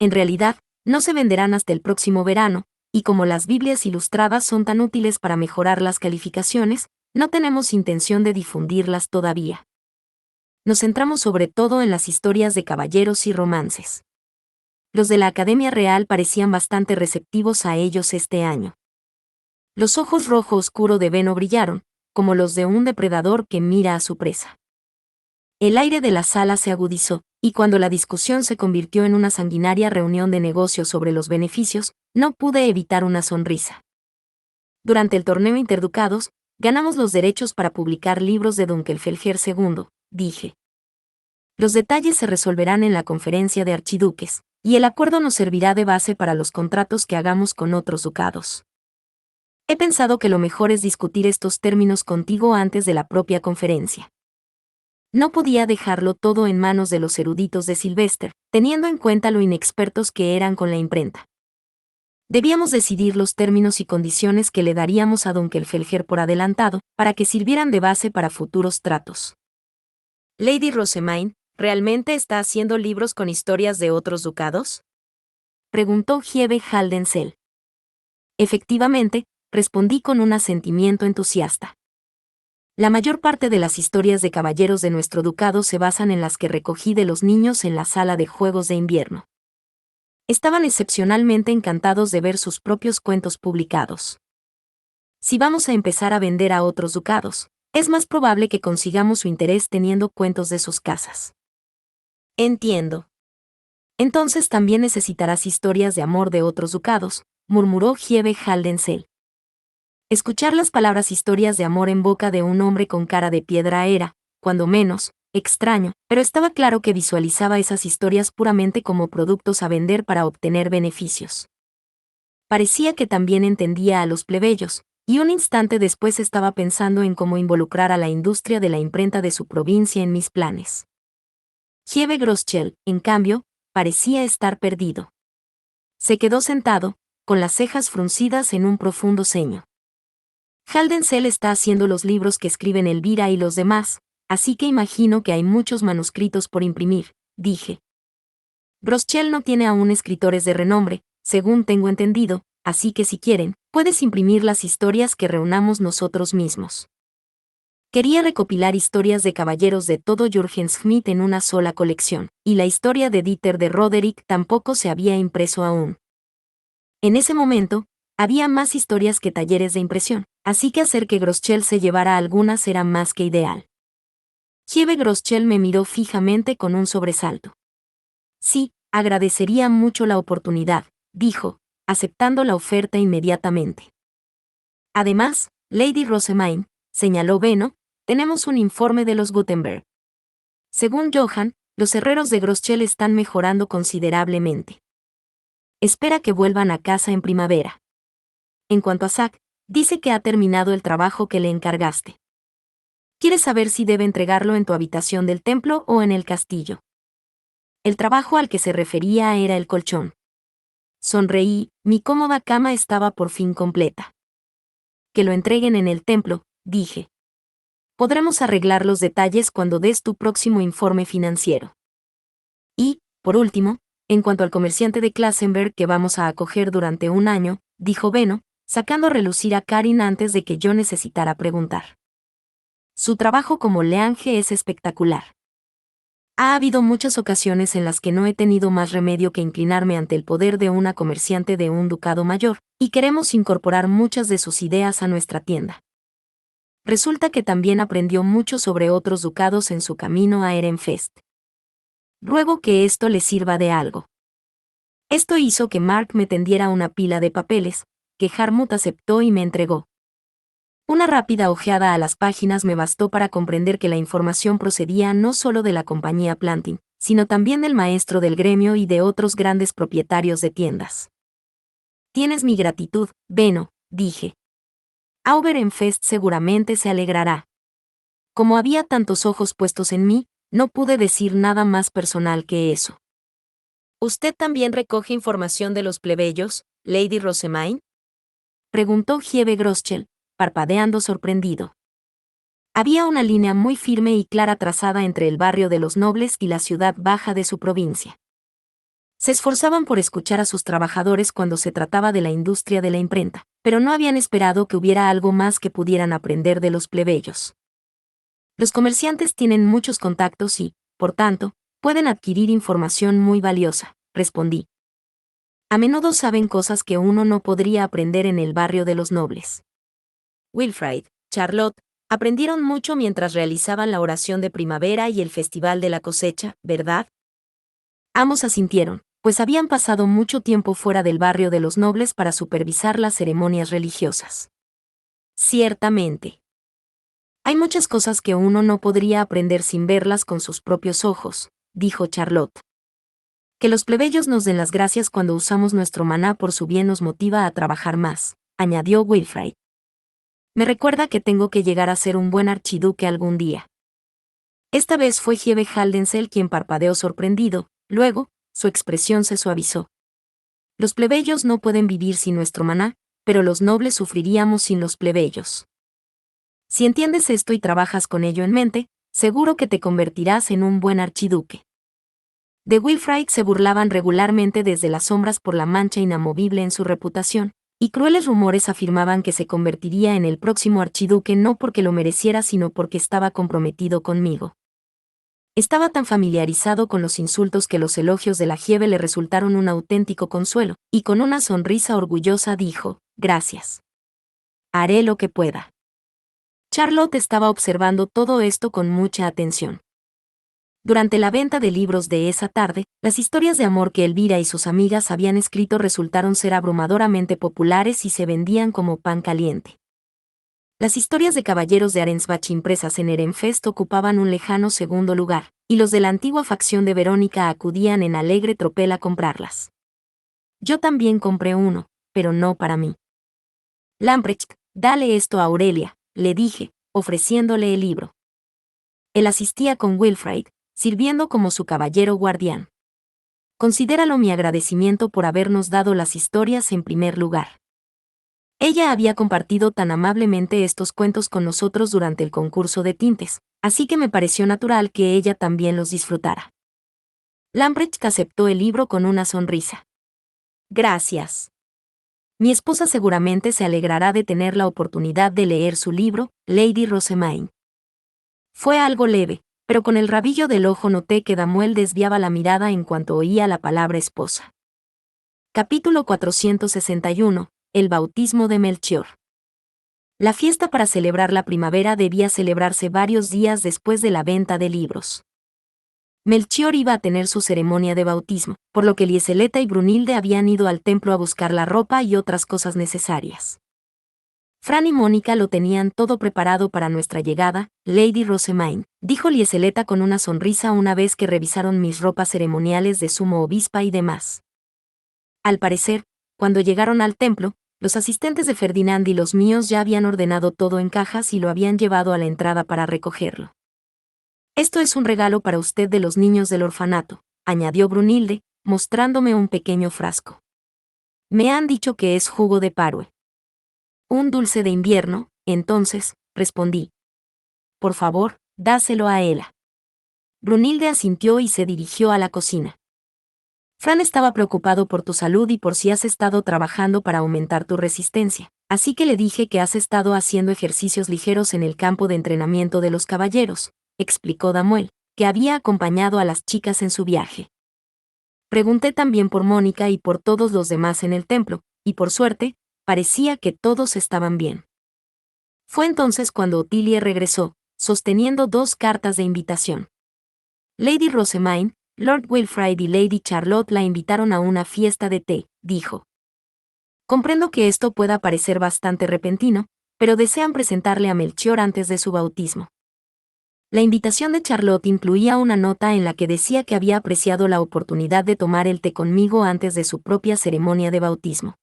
En realidad, no se venderán hasta el próximo verano, y como las Biblias ilustradas son tan útiles para mejorar las calificaciones, no tenemos intención de difundirlas todavía. Nos centramos sobre todo en las historias de caballeros y romances. Los de la Academia Real parecían bastante receptivos a ellos este año. Los ojos rojo oscuro de Benno brillaron, como los de un depredador que mira a su presa. El aire de la sala se agudizó, y cuando la discusión se convirtió en una sanguinaria reunión de negocios sobre los beneficios, no pude evitar una sonrisa. Durante el torneo Interducados, ganamos los derechos para publicar libros de Dunkelfelger II, dije. Los detalles se resolverán en la conferencia de archiduques, y el acuerdo nos servirá de base para los contratos que hagamos con otros ducados. He pensado que lo mejor es discutir estos términos contigo antes de la propia conferencia. No podía dejarlo todo en manos de los eruditos de Sylvester, teniendo en cuenta lo inexpertos que eran con la imprenta. Debíamos decidir los términos y condiciones que le daríamos a Dunkelfelger por adelantado, para que sirvieran de base para futuros tratos. Lady Rosemaine, ¿realmente está haciendo libros con historias de otros ducados?, preguntó Hebe Haldensel. Efectivamente, respondí con un asentimiento entusiasta. La mayor parte de las historias de caballeros de nuestro ducado se basan en las que recogí de los niños en la sala de juegos de invierno. Estaban excepcionalmente encantados de ver sus propios cuentos publicados. Si vamos a empezar a vender a otros ducados, es más probable que consigamos su interés teniendo cuentos de sus casas. Entiendo. Entonces también necesitarás historias de amor de otros ducados, murmuró Hebe Haldensel. Escuchar las palabras historias de amor en boca de un hombre con cara de piedra era, cuando menos, extraño, pero estaba claro que visualizaba esas historias puramente como productos a vender para obtener beneficios. Parecía que también entendía a los plebeyos, y un instante después estaba pensando en cómo involucrar a la industria de la imprenta de su provincia en mis planes. Hebe Groschel, en cambio, parecía estar perdido. Se quedó sentado, con las cejas fruncidas en un profundo ceño. Haldensel está haciendo los libros que escriben Elvira y los demás, así que imagino que hay muchos manuscritos por imprimir, dije. Groschel no tiene aún escritores de renombre, según tengo entendido, así que si quieren, puedes imprimir las historias que reunamos nosotros mismos. Quería recopilar historias de caballeros de todo Jürgen Schmidt en una sola colección, y la historia de Dieter de Roderick tampoco se había impreso aún. En ese momento, había más historias que talleres de impresión, así que hacer que Groschel se llevara algunas era más que ideal. Hebe Groschel me miró fijamente con un sobresalto. Sí, agradecería mucho la oportunidad, dijo, aceptando la oferta inmediatamente. Además, Lady Rosemaine, señaló Benno, tenemos un informe de los Gutenberg. Según Johann, los herreros de Groschel están mejorando considerablemente. Espera que vuelvan a casa en primavera. En cuanto a Zack, dice que ha terminado el trabajo que le encargaste. ¿Quieres saber si debe entregarlo en tu habitación del templo o en el castillo? El trabajo al que se refería era el colchón. Sonreí, mi cómoda cama estaba por fin completa. Que lo entreguen en el templo, dije. Podremos arreglar los detalles cuando des tu próximo informe financiero. Y, por último, en cuanto al comerciante de Klassenberg que vamos a acoger durante un año, dijo Benno, sacando a relucir a Karin antes de que yo necesitara preguntar. Su trabajo como Leange es espectacular. Ha habido muchas ocasiones en las que no he tenido más remedio que inclinarme ante el poder de una comerciante de un ducado mayor, y queremos incorporar muchas de sus ideas a nuestra tienda. Resulta que también aprendió mucho sobre otros ducados en su camino a Ehrenfest. Ruego que esto le sirva de algo. Esto hizo que Mark me tendiera una pila de papeles, que Harmut aceptó y me entregó. Una rápida ojeada a las páginas me bastó para comprender que la información procedía no solo de la compañía Plantin, sino también del maestro del gremio y de otros grandes propietarios de tiendas. Tienes mi gratitud, Benno, dije. Auberenfest seguramente se alegrará. Como había tantos ojos puestos en mí, no pude decir nada más personal que eso. ¿Usted también recoge información de los plebeyos, Lady Rosemaine? Preguntó Hiebe Groschel, parpadeando sorprendido. Había una línea muy firme y clara trazada entre el barrio de los nobles y la ciudad baja de su provincia. Se esforzaban por escuchar a sus trabajadores cuando se trataba de la industria de la imprenta, pero no habían esperado que hubiera algo más que pudieran aprender de los plebeyos. Los comerciantes tienen muchos contactos y, por tanto, pueden adquirir información muy valiosa, respondí. A menudo saben cosas que uno no podría aprender en el barrio de los nobles. Wilfrid, Charlotte, aprendieron mucho mientras realizaban la oración de primavera y el festival de la cosecha, ¿verdad? Ambos asintieron, pues habían pasado mucho tiempo fuera del barrio de los nobles para supervisar las ceremonias religiosas. Ciertamente. Hay muchas cosas que uno no podría aprender sin verlas con sus propios ojos, dijo Charlotte. Que los plebeyos nos den las gracias cuando usamos nuestro maná por su bien nos motiva a trabajar más, añadió Wilfrid. Me recuerda que tengo que llegar a ser un buen archiduque algún día. Esta vez fue Hiebe Haldensel quien parpadeó sorprendido, luego, su expresión se suavizó. Los plebeyos no pueden vivir sin nuestro maná, pero los nobles sufriríamos sin los plebeyos. Si entiendes esto y trabajas con ello en mente, seguro que te convertirás en un buen archiduque. De Wilfrid se burlaban regularmente desde las sombras por la mancha inamovible en su reputación, y crueles rumores afirmaban que se convertiría en el próximo archiduque no porque lo mereciera sino porque estaba comprometido conmigo. Estaba tan familiarizado con los insultos que los elogios de la Hiebe le resultaron un auténtico consuelo, y con una sonrisa orgullosa dijo, gracias. Haré lo que pueda. Charlotte estaba observando todo esto con mucha atención. Durante la venta de libros de esa tarde, las historias de amor que Elvira y sus amigas habían escrito resultaron ser abrumadoramente populares y se vendían como pan caliente. Las historias de caballeros de Arensbach impresas en Ehrenfest ocupaban un lejano segundo lugar, y los de la antigua facción de Verónica acudían en alegre tropel a comprarlas. Yo también compré uno, pero no para mí. Lamprecht, dale esto a Aurelia, le dije, ofreciéndole el libro. Él asistía con Wilfrid, sirviendo como su caballero guardián. Considéralo mi agradecimiento por habernos dado las historias en primer lugar. Ella había compartido tan amablemente estos cuentos con nosotros durante el concurso de tintes, así que me pareció natural que ella también los disfrutara. Lamprecht aceptó el libro con una sonrisa. Gracias. Mi esposa seguramente se alegrará de tener la oportunidad de leer su libro, Lady Rosemaine. Fue algo leve, pero con el rabillo del ojo noté que Damuel desviaba la mirada en cuanto oía la palabra esposa. Capítulo 461. El bautismo de Melchior. La fiesta para celebrar la primavera debía celebrarse varios días después de la venta de libros. Melchior iba a tener su ceremonia de bautismo, por lo que Lieseleta y Brunilde habían ido al templo a buscar la ropa y otras cosas necesarias. Fran y Mónica lo tenían todo preparado para nuestra llegada, Lady Rosemaine, dijo Lieseleta con una sonrisa una vez que revisaron mis ropas ceremoniales de sumo obispa y demás. Al parecer, cuando llegaron al templo, los asistentes de Ferdinand y los míos ya habían ordenado todo en cajas y lo habían llevado a la entrada para recogerlo. Esto es un regalo para usted de los niños del orfanato, añadió Brunilde, mostrándome un pequeño frasco. Me han dicho que es jugo de parue. Un dulce de invierno, entonces, respondí. Por favor, dáselo a Ela. Brunilde asintió y se dirigió a la cocina. Fran estaba preocupado por tu salud y por si has estado trabajando para aumentar tu resistencia, así que le dije que has estado haciendo ejercicios ligeros en el campo de entrenamiento de los caballeros, explicó Damuel, que había acompañado a las chicas en su viaje. Pregunté también por Mónica y por todos los demás en el templo, y por suerte, parecía que todos estaban bien. Fue entonces cuando Otilie regresó, sosteniendo 2 cartas de invitación. Lady Rosemaine, Lord Wilfrid y Lady Charlotte la invitaron a una fiesta de té, dijo. Comprendo que esto pueda parecer bastante repentino, pero desean presentarle a Melchior antes de su bautismo. La invitación de Charlotte incluía una nota en la que decía que había apreciado la oportunidad de tomar el té conmigo antes de su propia ceremonia de bautismo.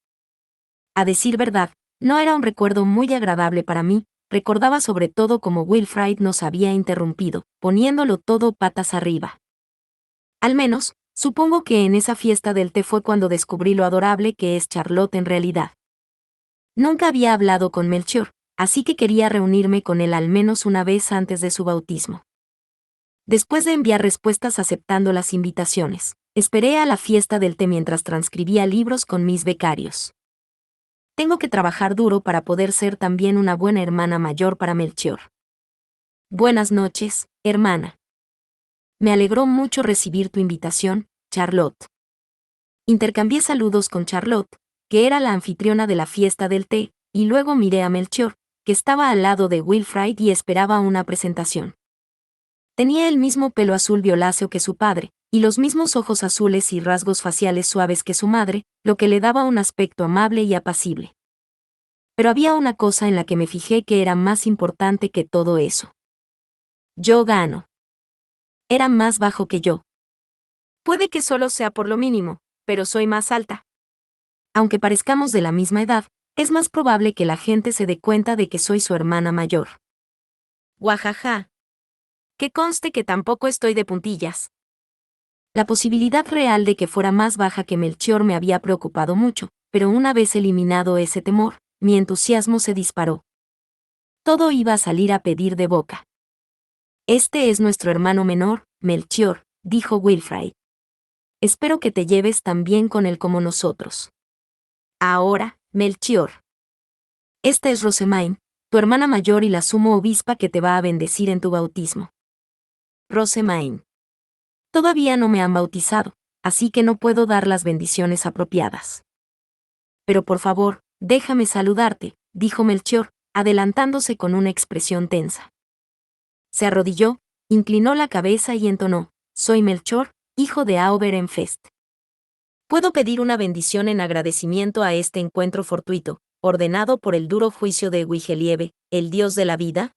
A decir verdad, no era un recuerdo muy agradable para mí, recordaba sobre todo cómo Wilfrid nos había interrumpido, poniéndolo todo patas arriba. Al menos, supongo que en esa fiesta del té fue cuando descubrí lo adorable que es Charlotte en realidad. Nunca había hablado con Melchior, así que quería reunirme con él al menos una vez antes de su bautismo. Después de enviar respuestas aceptando las invitaciones, esperé a la fiesta del té mientras transcribía libros con mis becarios. Tengo que trabajar duro para poder ser también una buena hermana mayor para Melchior. Buenas noches, hermana. Me alegró mucho recibir tu invitación, Charlotte. Intercambié saludos con Charlotte, que era la anfitriona de la fiesta del té, y luego miré a Melchior, que estaba al lado de Wilfrid y esperaba una presentación. Tenía el mismo pelo azul violáceo que su padre, y los mismos ojos azules y rasgos faciales suaves que su madre, lo que le daba un aspecto amable y apacible. Pero había una cosa en la que me fijé que era más importante que todo eso. Yo gano. Era más bajo que yo. Puede que solo sea por lo mínimo, pero soy más alta. Aunque parezcamos de la misma edad, es más probable que la gente se dé cuenta de que soy su hermana mayor. Guajaja. Que conste que tampoco estoy de puntillas. La posibilidad real de que fuera más baja que Melchior me había preocupado mucho, pero una vez eliminado ese temor, mi entusiasmo se disparó. Todo iba a salir a pedir de boca. Este es nuestro hermano menor, Melchior, dijo Wilfrid. Espero que te lleves tan bien con él como nosotros. Ahora, Melchior. Esta es Rosemaine, tu hermana mayor y la sumo obispa que te va a bendecir en tu bautismo. Rosemaine. Todavía no me han bautizado, así que no puedo dar las bendiciones apropiadas. Pero por favor, déjame saludarte, dijo Melchior, adelantándose con una expresión tensa. Se arrodilló, inclinó la cabeza y entonó: soy Melchior, hijo de Auberenfest. ¿Puedo pedir una bendición en agradecimiento a este encuentro fortuito, ordenado por el duro juicio de Wigelieve, el dios de la vida?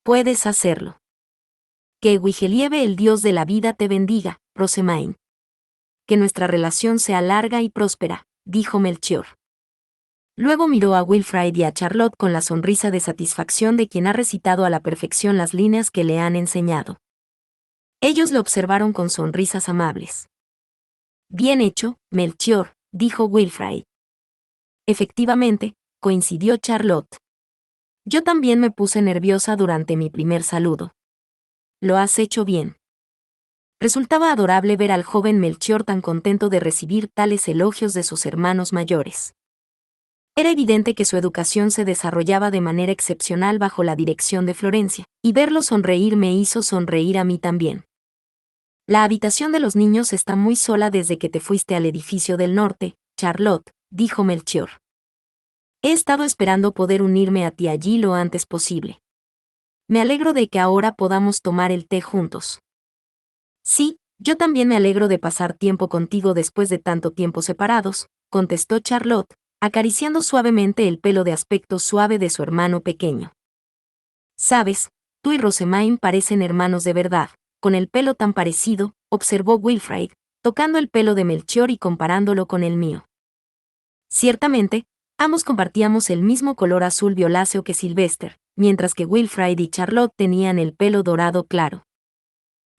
Puedes hacerlo. Que Wigelieve, el dios de la vida, te bendiga, Rosemaine. Que nuestra relación sea larga y próspera, dijo Melchior. Luego miró a Wilfrid y a Charlotte con la sonrisa de satisfacción de quien ha recitado a la perfección las líneas que le han enseñado. Ellos lo observaron con sonrisas amables. Bien hecho, Melchior, dijo Wilfrid. Efectivamente, coincidió Charlotte. Yo también me puse nerviosa durante mi primer saludo. Lo has hecho bien. Resultaba adorable ver al joven Melchior tan contento de recibir tales elogios de sus hermanos mayores. Era evidente que su educación se desarrollaba de manera excepcional bajo la dirección de Florencia, y verlo sonreír me hizo sonreír a mí también. La habitación de los niños está muy sola desde que te fuiste al edificio del norte, Charlotte, dijo Melchior. He estado esperando poder unirme a ti allí lo antes posible. Me alegro de que ahora podamos tomar el té juntos. Sí, yo también me alegro de pasar tiempo contigo después de tanto tiempo separados, contestó Charlotte, acariciando suavemente el pelo de aspecto suave de su hermano pequeño. Sabes, tú y Rosemaine parecen hermanos de verdad, con el pelo tan parecido, observó Wilfrid, tocando el pelo de Melchior y comparándolo con el mío. Ciertamente, ambos compartíamos el mismo color azul violáceo que Sylvester, mientras que Wilfrid y Charlotte tenían el pelo dorado claro.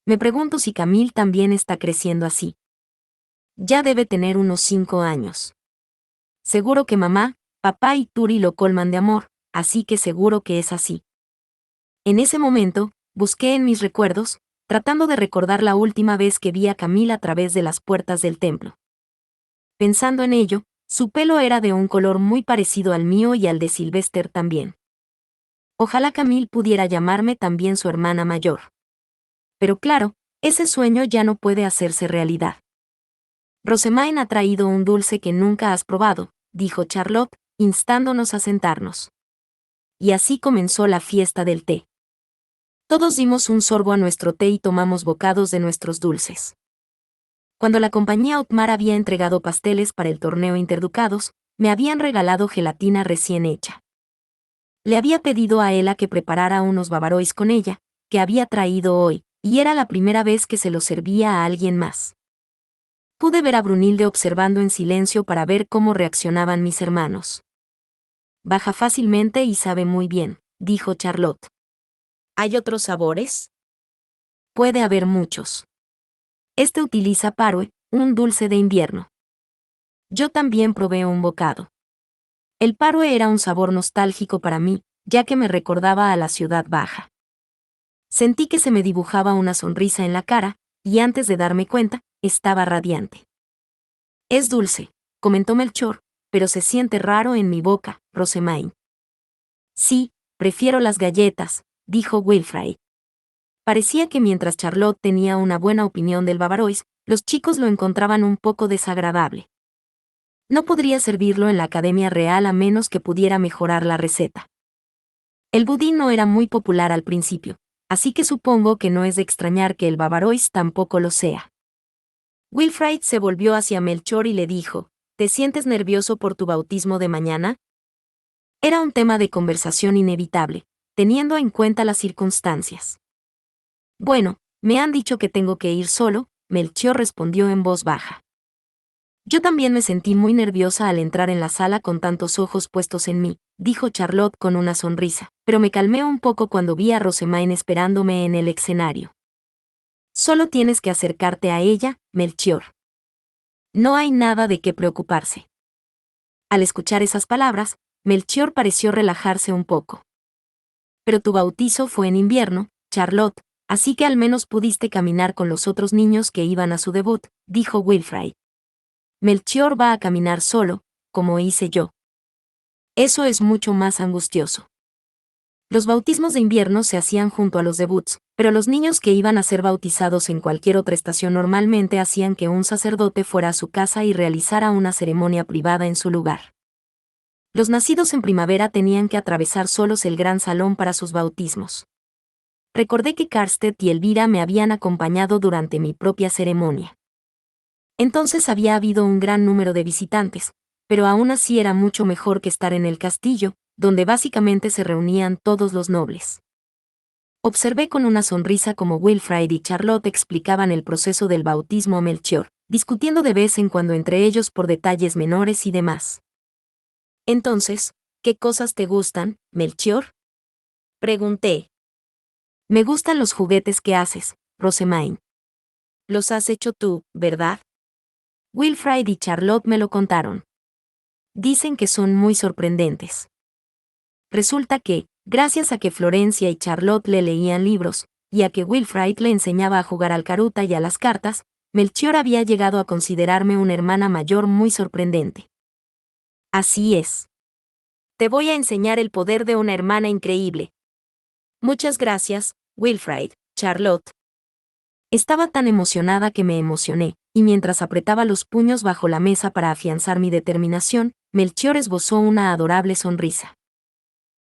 Me pregunto si Camille también está creciendo así. Ya debe tener unos 5 años. Seguro que mamá, papá y Turi lo colman de amor, así que seguro que es así. En ese momento, busqué en mis recuerdos, tratando de recordar la última vez que vi a Camille a través de las puertas del templo. Pensando en ello, su pelo era de un color muy parecido al mío y al de Sylvester también. Ojalá Camille pudiera llamarme también su hermana mayor. Pero claro, ese sueño ya no puede hacerse realidad. Rosemaine ha traído un dulce que nunca has probado, dijo Charlotte, instándonos a sentarnos. Y así comenzó la fiesta del té. Todos dimos un sorbo a nuestro té y tomamos bocados de nuestros dulces. Cuando la compañía Otmar había entregado pasteles para el torneo Interducados, me habían regalado gelatina recién hecha. Le había pedido a Ela que preparara unos bavarois con ella, que había traído hoy, y era la primera vez que se los servía a alguien más. Pude ver a Brunilde observando en silencio para ver cómo reaccionaban mis hermanos. Baja fácilmente y sabe muy bien, dijo Charlotte. ¿Hay otros sabores? Puede haber muchos. Este utiliza parue, un dulce de invierno. Yo también probé un bocado. El parue era un sabor nostálgico para mí, ya que me recordaba a la ciudad baja. Sentí que se me dibujaba una sonrisa en la cara, y antes de darme cuenta, estaba radiante. Es dulce, comentó Melchor, pero se siente raro en mi boca, Rosemaine. Sí, prefiero las galletas, dijo Wilfrid. Parecía que mientras Charlotte tenía una buena opinión del Bavarois, los chicos lo encontraban un poco desagradable. No podría servirlo en la Academia Real a menos que pudiera mejorar la receta. El budín no era muy popular al principio, así que supongo que no es de extrañar que el Bavarois tampoco lo sea. Wilfrid se volvió hacia Melchor y le dijo, ¿te sientes nervioso por tu bautismo de mañana? Era un tema de conversación inevitable, teniendo en cuenta las circunstancias. Bueno, me han dicho que tengo que ir solo, Melchior respondió en voz baja. Yo también me sentí muy nerviosa al entrar en la sala con tantos ojos puestos en mí, dijo Charlotte con una sonrisa, pero me calmé un poco cuando vi a Rosemaine esperándome en el escenario. Solo tienes que acercarte a ella, Melchior. No hay nada de qué preocuparse. Al escuchar esas palabras, Melchior pareció relajarse un poco. Pero tu bautizo fue en invierno, Charlotte, así que al menos pudiste caminar con los otros niños que iban a su debut, dijo Wilfrid. Melchior va a caminar solo, como hice yo. Eso es mucho más angustioso. Los bautismos de invierno se hacían junto a los debuts, pero los niños que iban a ser bautizados en cualquier otra estación normalmente hacían que un sacerdote fuera a su casa y realizara una ceremonia privada en su lugar. Los nacidos en primavera tenían que atravesar solos el gran salón para sus bautismos. Recordé que Karstedt y Elvira me habían acompañado durante mi propia ceremonia. Entonces había habido un gran número de visitantes, pero aún así era mucho mejor que estar en el castillo, donde básicamente se reunían todos los nobles. Observé con una sonrisa como Wilfrid y Charlotte explicaban el proceso del bautismo a Melchior, discutiendo de vez en cuando entre ellos por detalles menores y demás. Entonces, ¿qué cosas te gustan, Melchior? Pregunté. Me gustan los juguetes que haces, Rosemaine. Los has hecho tú, ¿verdad? Wilfrid y Charlotte me lo contaron. Dicen que son muy sorprendentes. Resulta que, gracias a que Florencia y Charlotte le leían libros, y a que Wilfrid le enseñaba a jugar al caruta y a las cartas, Melchior había llegado a considerarme una hermana mayor muy sorprendente. Así es. Te voy a enseñar el poder de una hermana increíble. Muchas gracias, Wilfrid, Charlotte. Estaba tan emocionada que me emocioné, y mientras apretaba los puños bajo la mesa para afianzar mi determinación, Melchior esbozó una adorable sonrisa.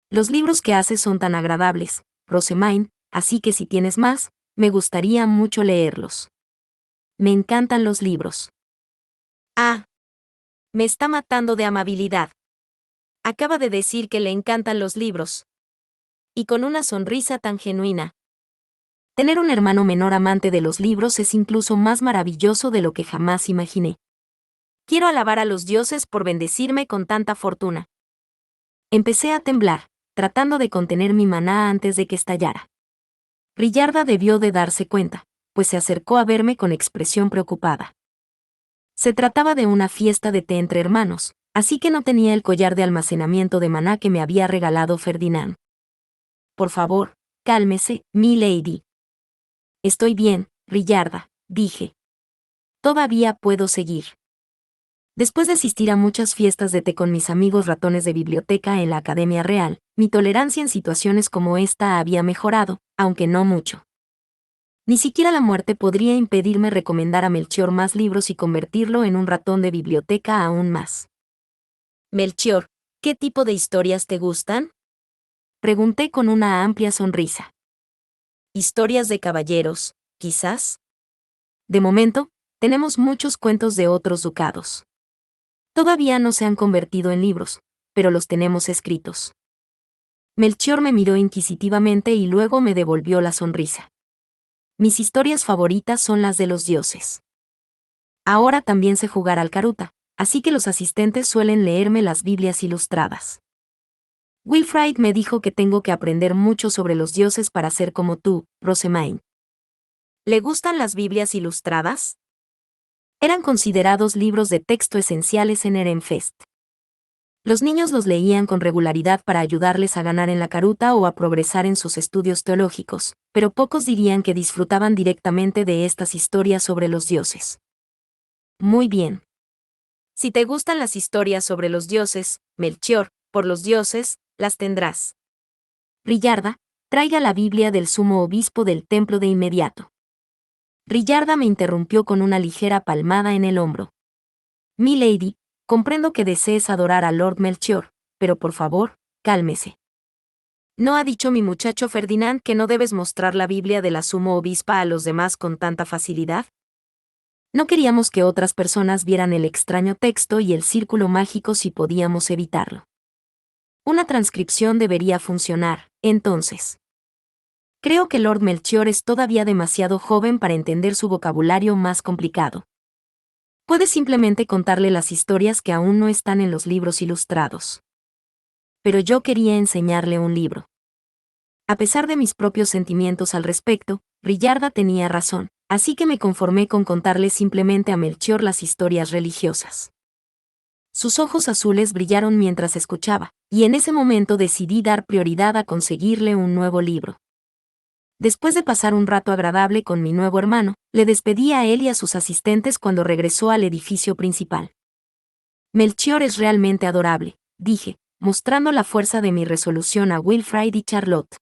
Los libros que haces son tan agradables, Rosemaine, así que si tienes más, me gustaría mucho leerlos. Me encantan los libros. Ah, me está matando de amabilidad. Acaba de decir que le encantan los libros. Y con una sonrisa tan genuina. Tener un hermano menor amante de los libros es incluso más maravilloso de lo que jamás imaginé. Quiero alabar a los dioses por bendecirme con tanta fortuna. Empecé a temblar, tratando de contener mi maná antes de que estallara. Rillarda debió de darse cuenta, pues se acercó a verme con expresión preocupada. Se trataba de una fiesta de té entre hermanos, así que no tenía el collar de almacenamiento de maná que me había regalado Ferdinand. Por favor, cálmese, mi lady. Estoy bien, Rillarda, dije. Todavía puedo seguir. Después de asistir a muchas fiestas de té con mis amigos ratones de biblioteca en la Academia Real, mi tolerancia en situaciones como esta había mejorado, aunque no mucho. Ni siquiera la muerte podría impedirme recomendar a Melchior más libros y convertirlo en un ratón de biblioteca aún más. Melchior, ¿qué tipo de historias te gustan? Pregunté con una amplia sonrisa. Historias de caballeros, quizás. De momento, tenemos muchos cuentos de otros ducados. Todavía no se han convertido en libros, pero los tenemos escritos. Melchior me miró inquisitivamente y luego me devolvió la sonrisa. Mis historias favoritas son las de los dioses. Ahora también sé jugar al caruta, así que los asistentes suelen leerme las Biblias ilustradas. Wilfrid me dijo que tengo que aprender mucho sobre los dioses para ser como tú, Rosamine. ¿Le gustan las Biblias ilustradas? Eran considerados libros de texto esenciales en Ehrenfest. Los niños los leían con regularidad para ayudarles a ganar en la caruta o a progresar en sus estudios teológicos, pero pocos dirían que disfrutaban directamente de estas historias sobre los dioses. Muy bien. Si te gustan las historias sobre los dioses, Melchior, por los dioses, las tendrás. Rillarda, traiga la Biblia del sumo obispo del templo de inmediato. Rillarda me interrumpió con una ligera palmada en el hombro. Mi lady, comprendo que desees adorar a Lord Melchior, pero por favor, cálmese. ¿No ha dicho mi muchacho Ferdinand que no debes mostrar la Biblia de la sumo obispa a los demás con tanta facilidad? No queríamos que otras personas vieran el extraño texto y el círculo mágico si podíamos evitarlo. Una transcripción debería funcionar, entonces. Creo que Lord Melchior es todavía demasiado joven para entender su vocabulario más complicado. Puedes simplemente contarle las historias que aún no están en los libros ilustrados. Pero yo quería enseñarle un libro. A pesar de mis propios sentimientos al respecto, Rillarda tenía razón, así que me conformé con contarle simplemente a Melchior las historias religiosas. Sus ojos azules brillaron mientras escuchaba, y en ese momento decidí dar prioridad a conseguirle un nuevo libro. Después de pasar un rato agradable con mi nuevo hermano, le despedí a él y a sus asistentes cuando regresó al edificio principal. Melchior es realmente adorable, dije, mostrando la fuerza de mi resolución a Wilfrid y Charlotte.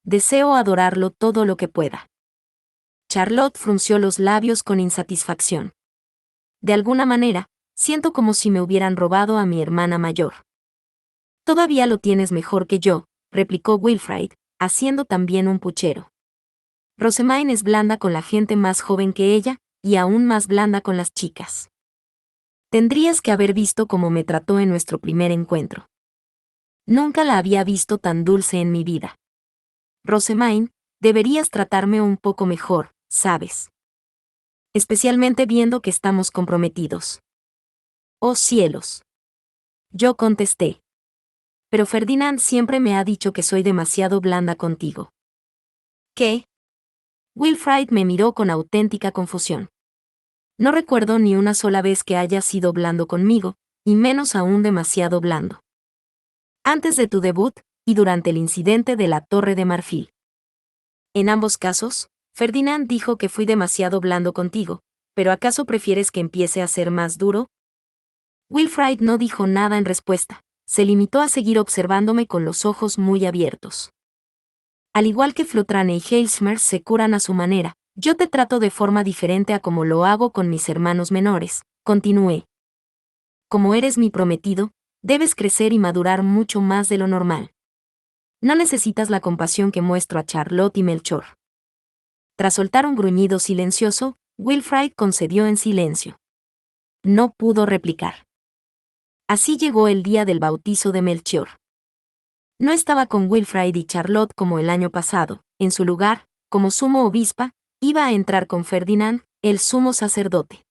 Deseo adorarlo todo lo que pueda. Charlotte frunció los labios con insatisfacción. De alguna manera, siento como si me hubieran robado a mi hermana mayor. Todavía lo tienes mejor que yo, replicó Wilfrid, haciendo también un puchero. Rosamine es blanda con la gente más joven que ella, y aún más blanda con las chicas. Tendrías que haber visto cómo me trató en nuestro primer encuentro. Nunca la había visto tan dulce en mi vida. Rosamine, deberías tratarme un poco mejor, ¿sabes? Especialmente viendo que estamos comprometidos. Oh cielos. Yo contesté. Pero Ferdinand siempre me ha dicho que soy demasiado blanda contigo. ¿Qué? Wilfrid me miró con auténtica confusión. No recuerdo ni una sola vez que hayas sido blando conmigo, y menos aún demasiado blando. Antes de tu debut, y durante el incidente de la Torre de Marfil. En ambos casos, Ferdinand dijo que fui demasiado blando contigo, pero ¿acaso prefieres que empiece a ser más duro? Wilfrid no dijo nada en respuesta, se limitó a seguir observándome con los ojos muy abiertos. Al igual que Flotrane y Heilsmer se curan a su manera, yo te trato de forma diferente a como lo hago con mis hermanos menores, continué. Como eres mi prometido, debes crecer y madurar mucho más de lo normal. No necesitas la compasión que muestro a Charlotte y Melchior. Tras soltar un gruñido silencioso, Wilfrid concedió en silencio. No pudo replicar. Así llegó el día del bautizo de Melchior. No estaba con Wilfrid y Charlotte como el año pasado, en su lugar, como sumo obispa, iba a entrar con Ferdinand, el sumo sacerdote.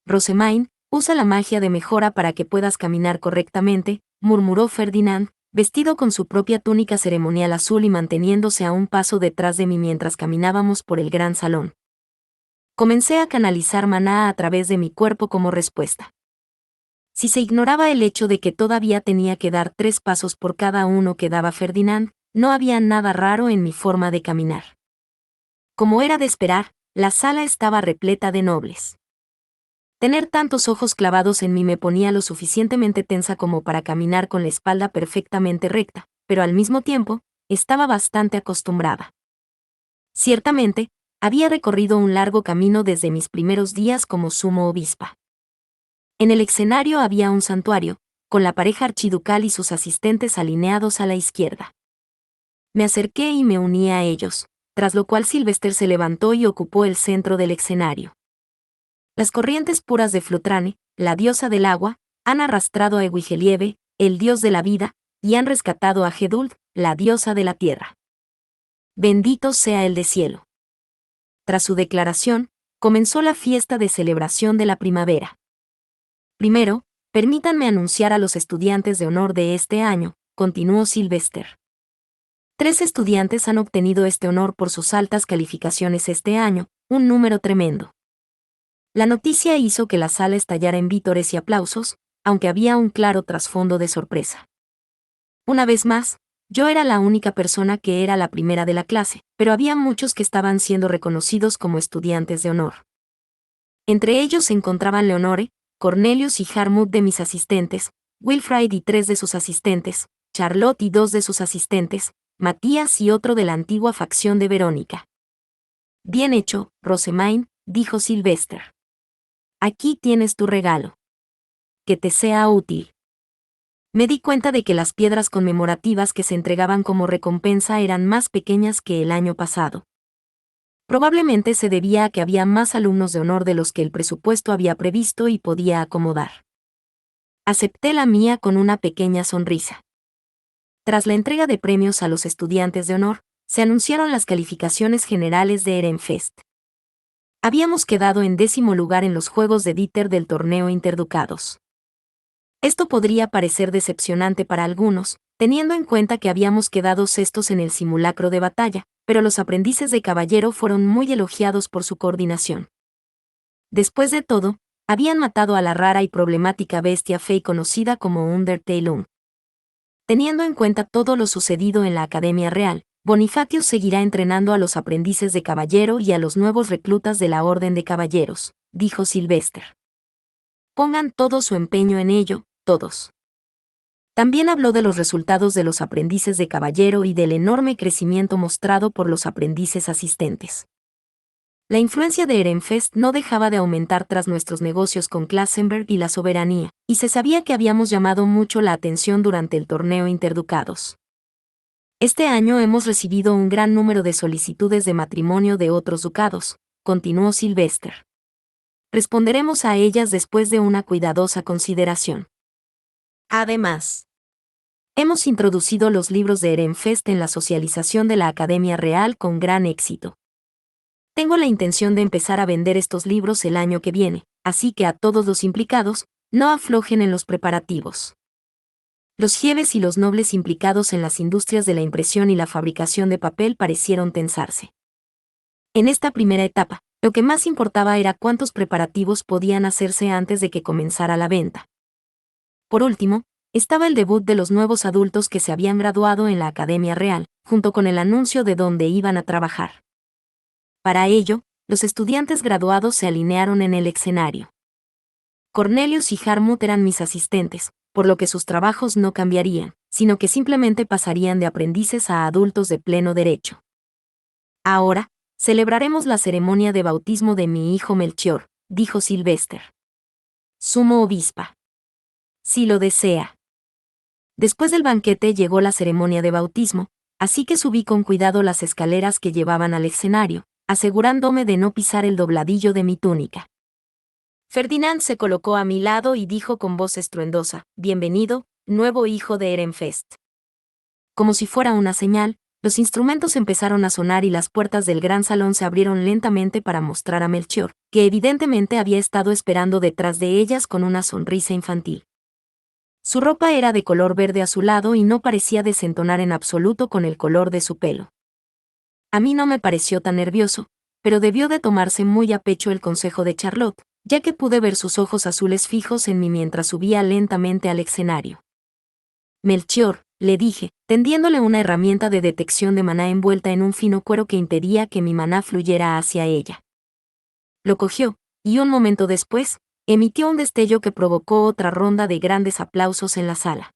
Rosamine, usa la magia de mejora para que puedas caminar correctamente, murmuró Ferdinand, vestido con su propia túnica ceremonial azul y manteniéndose a un paso detrás de mí mientras caminábamos por el gran salón. Comencé a canalizar maná a través de mi cuerpo como respuesta. Si se ignoraba el hecho de que todavía tenía que dar 3 pasos por cada uno que daba Ferdinand, no había nada raro en mi forma de caminar. Como era de esperar, la sala estaba repleta de nobles. Tener tantos ojos clavados en mí me ponía lo suficientemente tensa como para caminar con la espalda perfectamente recta, pero al mismo tiempo, estaba bastante acostumbrada. Ciertamente, había recorrido un largo camino desde mis primeros días como sumo obispa. En el escenario había un santuario, con la pareja archiducal y sus asistentes alineados a la izquierda. Me acerqué y me uní a ellos, tras lo cual Sylvester se levantó y ocupó el centro del escenario. Las corrientes puras de Flutrane, la diosa del agua, han arrastrado a Ewigelieve, el dios de la vida, y han rescatado a Geduld, la diosa de la tierra. Bendito sea el de cielo. Tras su declaración, comenzó la fiesta de celebración de la primavera. Primero, permítanme anunciar a los estudiantes de honor de este año, continuó Sylvester. 3 estudiantes han obtenido este honor por sus altas calificaciones este año, un número tremendo. La noticia hizo que la sala estallara en vítores y aplausos, aunque había un claro trasfondo de sorpresa. Una vez más, yo era la única persona que era la primera de la clase, pero había muchos que estaban siendo reconocidos como estudiantes de honor. Entre ellos se encontraban Leonore, Cornelius y Harmut de mis asistentes, Wilfrid y 3 de sus asistentes, Charlotte y 2 de sus asistentes, Matías y otro de la antigua facción de Verónica. Bien hecho, Rosemain, dijo Sylvester. Aquí tienes tu regalo. Que te sea útil. Me di cuenta de que las piedras conmemorativas que se entregaban como recompensa eran más pequeñas que el año pasado. Probablemente se debía a que había más alumnos de honor de los que el presupuesto había previsto y podía acomodar. Acepté la mía con una pequeña sonrisa. Tras la entrega de premios a los estudiantes de honor, se anunciaron las calificaciones generales de Ehrenfest. Habíamos quedado en 10º lugar en los juegos de Dieter del torneo Interducados. Esto podría parecer decepcionante para algunos, teniendo en cuenta que habíamos quedado sextos en el simulacro de batalla, pero los aprendices de caballero fueron muy elogiados por su coordinación. Después de todo, habían matado a la rara y problemática bestia fey conocida como Undertale. Teniendo en cuenta todo lo sucedido en la Academia Real, Bonifacio seguirá entrenando a los aprendices de caballero y a los nuevos reclutas de la Orden de Caballeros, dijo Sylvester. Pongan todo su empeño en ello, todos. También habló de los resultados de los aprendices de caballero y del enorme crecimiento mostrado por los aprendices asistentes. La influencia de Ehrenfest no dejaba de aumentar tras nuestros negocios con Klassenberg y la soberanía, y se sabía que habíamos llamado mucho la atención durante el torneo Interducados. Este año hemos recibido un gran número de solicitudes de matrimonio de otros ducados, continuó Sylvester. Responderemos a ellas después de una cuidadosa consideración. Además, hemos introducido los libros de Ehrenfest en la socialización de la Academia Real con gran éxito. Tengo la intención de empezar a vender estos libros el año que viene, así que a todos los implicados, no aflojen en los preparativos. Los jefes y los nobles implicados en las industrias de la impresión y la fabricación de papel parecieron tensarse. En esta primera etapa, lo que más importaba era cuántos preparativos podían hacerse antes de que comenzara la venta. Por último, estaba el debut de los nuevos adultos que se habían graduado en la Academia Real, junto con el anuncio de dónde iban a trabajar. Para ello, los estudiantes graduados se alinearon en el escenario. Cornelius y Harmut eran mis asistentes, por lo que sus trabajos no cambiarían, sino que simplemente pasarían de aprendices a adultos de pleno derecho. Ahora, celebraremos la ceremonia de bautismo de mi hijo Melchior, dijo Sylvester. Sumo obispa. Si lo desea. Después del banquete llegó la ceremonia de bautismo, así que subí con cuidado las escaleras que llevaban al escenario, asegurándome de no pisar el dobladillo de mi túnica. Ferdinand se colocó a mi lado y dijo con voz estruendosa, «Bienvenido, nuevo hijo de Ehrenfest». Como si fuera una señal, los instrumentos empezaron a sonar y las puertas del gran salón se abrieron lentamente para mostrar a Melchior, que evidentemente había estado esperando detrás de ellas con una sonrisa infantil. Su ropa era de color verde azulado y no parecía desentonar en absoluto con el color de su pelo. A mí no me pareció tan nervioso, pero debió de tomarse muy a pecho el consejo de Charlotte, ya que pude ver sus ojos azules fijos en mí mientras subía lentamente al escenario. Melchior, le dije, tendiéndole una herramienta de detección de maná envuelta en un fino cuero que impedía que mi maná fluyera hacia ella. Lo cogió, y un momento después, emitió un destello que provocó otra ronda de grandes aplausos en la sala.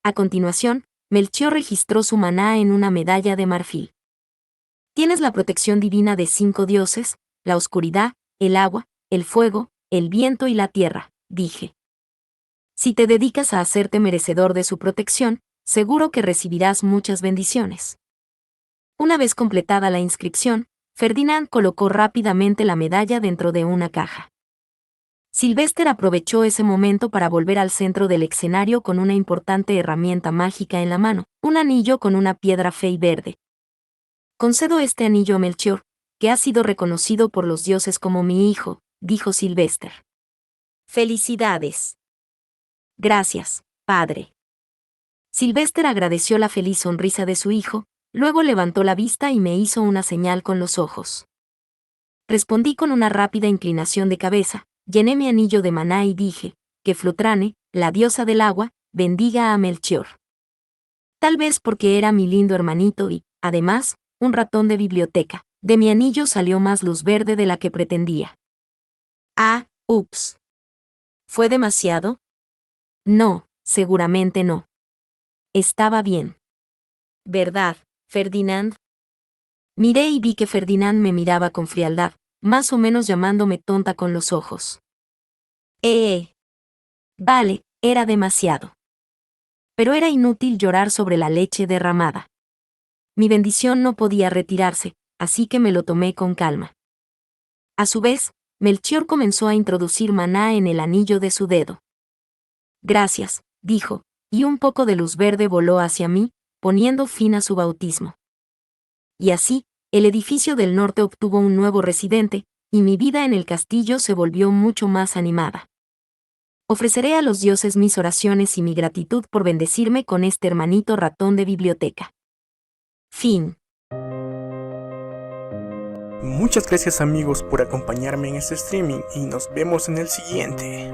A continuación, Melchior registró su maná en una medalla de marfil. Tienes la protección divina de 5 dioses, la oscuridad, el agua, el fuego, el viento y la tierra, dije. Si te dedicas a hacerte merecedor de su protección, seguro que recibirás muchas bendiciones. Una vez completada la inscripción, Ferdinand colocó rápidamente la medalla dentro de una caja. Sylvester aprovechó ese momento para volver al centro del escenario con una importante herramienta mágica en la mano, un anillo con una piedra fey verde. Concedo este anillo a Melchior, que ha sido reconocido por los dioses como mi hijo, dijo Sylvester. Felicidades. Gracias, padre. Sylvester agradeció la feliz sonrisa de su hijo, luego levantó la vista y me hizo una señal con los ojos. Respondí con una rápida inclinación de cabeza, llené mi anillo de maná y dije, que Flotrane, la diosa del agua, bendiga a Melchior. Tal vez porque era mi lindo hermanito y, además, un ratón de biblioteca, de mi anillo salió más luz verde de la que pretendía. Ah, ups. ¿Fue demasiado? No, seguramente no. Estaba bien. ¿Verdad, Ferdinand? Miré y vi que Ferdinand me miraba con frialdad, más o menos llamándome tonta con los ojos. Vale, era demasiado. Pero era inútil llorar sobre la leche derramada. Mi bendición no podía retirarse, así que me lo tomé con calma. A su vez, Melchior comenzó a introducir maná en el anillo de su dedo. Gracias, dijo, y un poco de luz verde voló hacia mí, poniendo fin a su bautismo. Y así, el edificio del norte obtuvo un nuevo residente, y mi vida en el castillo se volvió mucho más animada. Ofreceré a los dioses mis oraciones y mi gratitud por bendecirme con este hermanito ratón de biblioteca. Fin. Muchas gracias amigos por acompañarme en este streaming y nos vemos en el siguiente.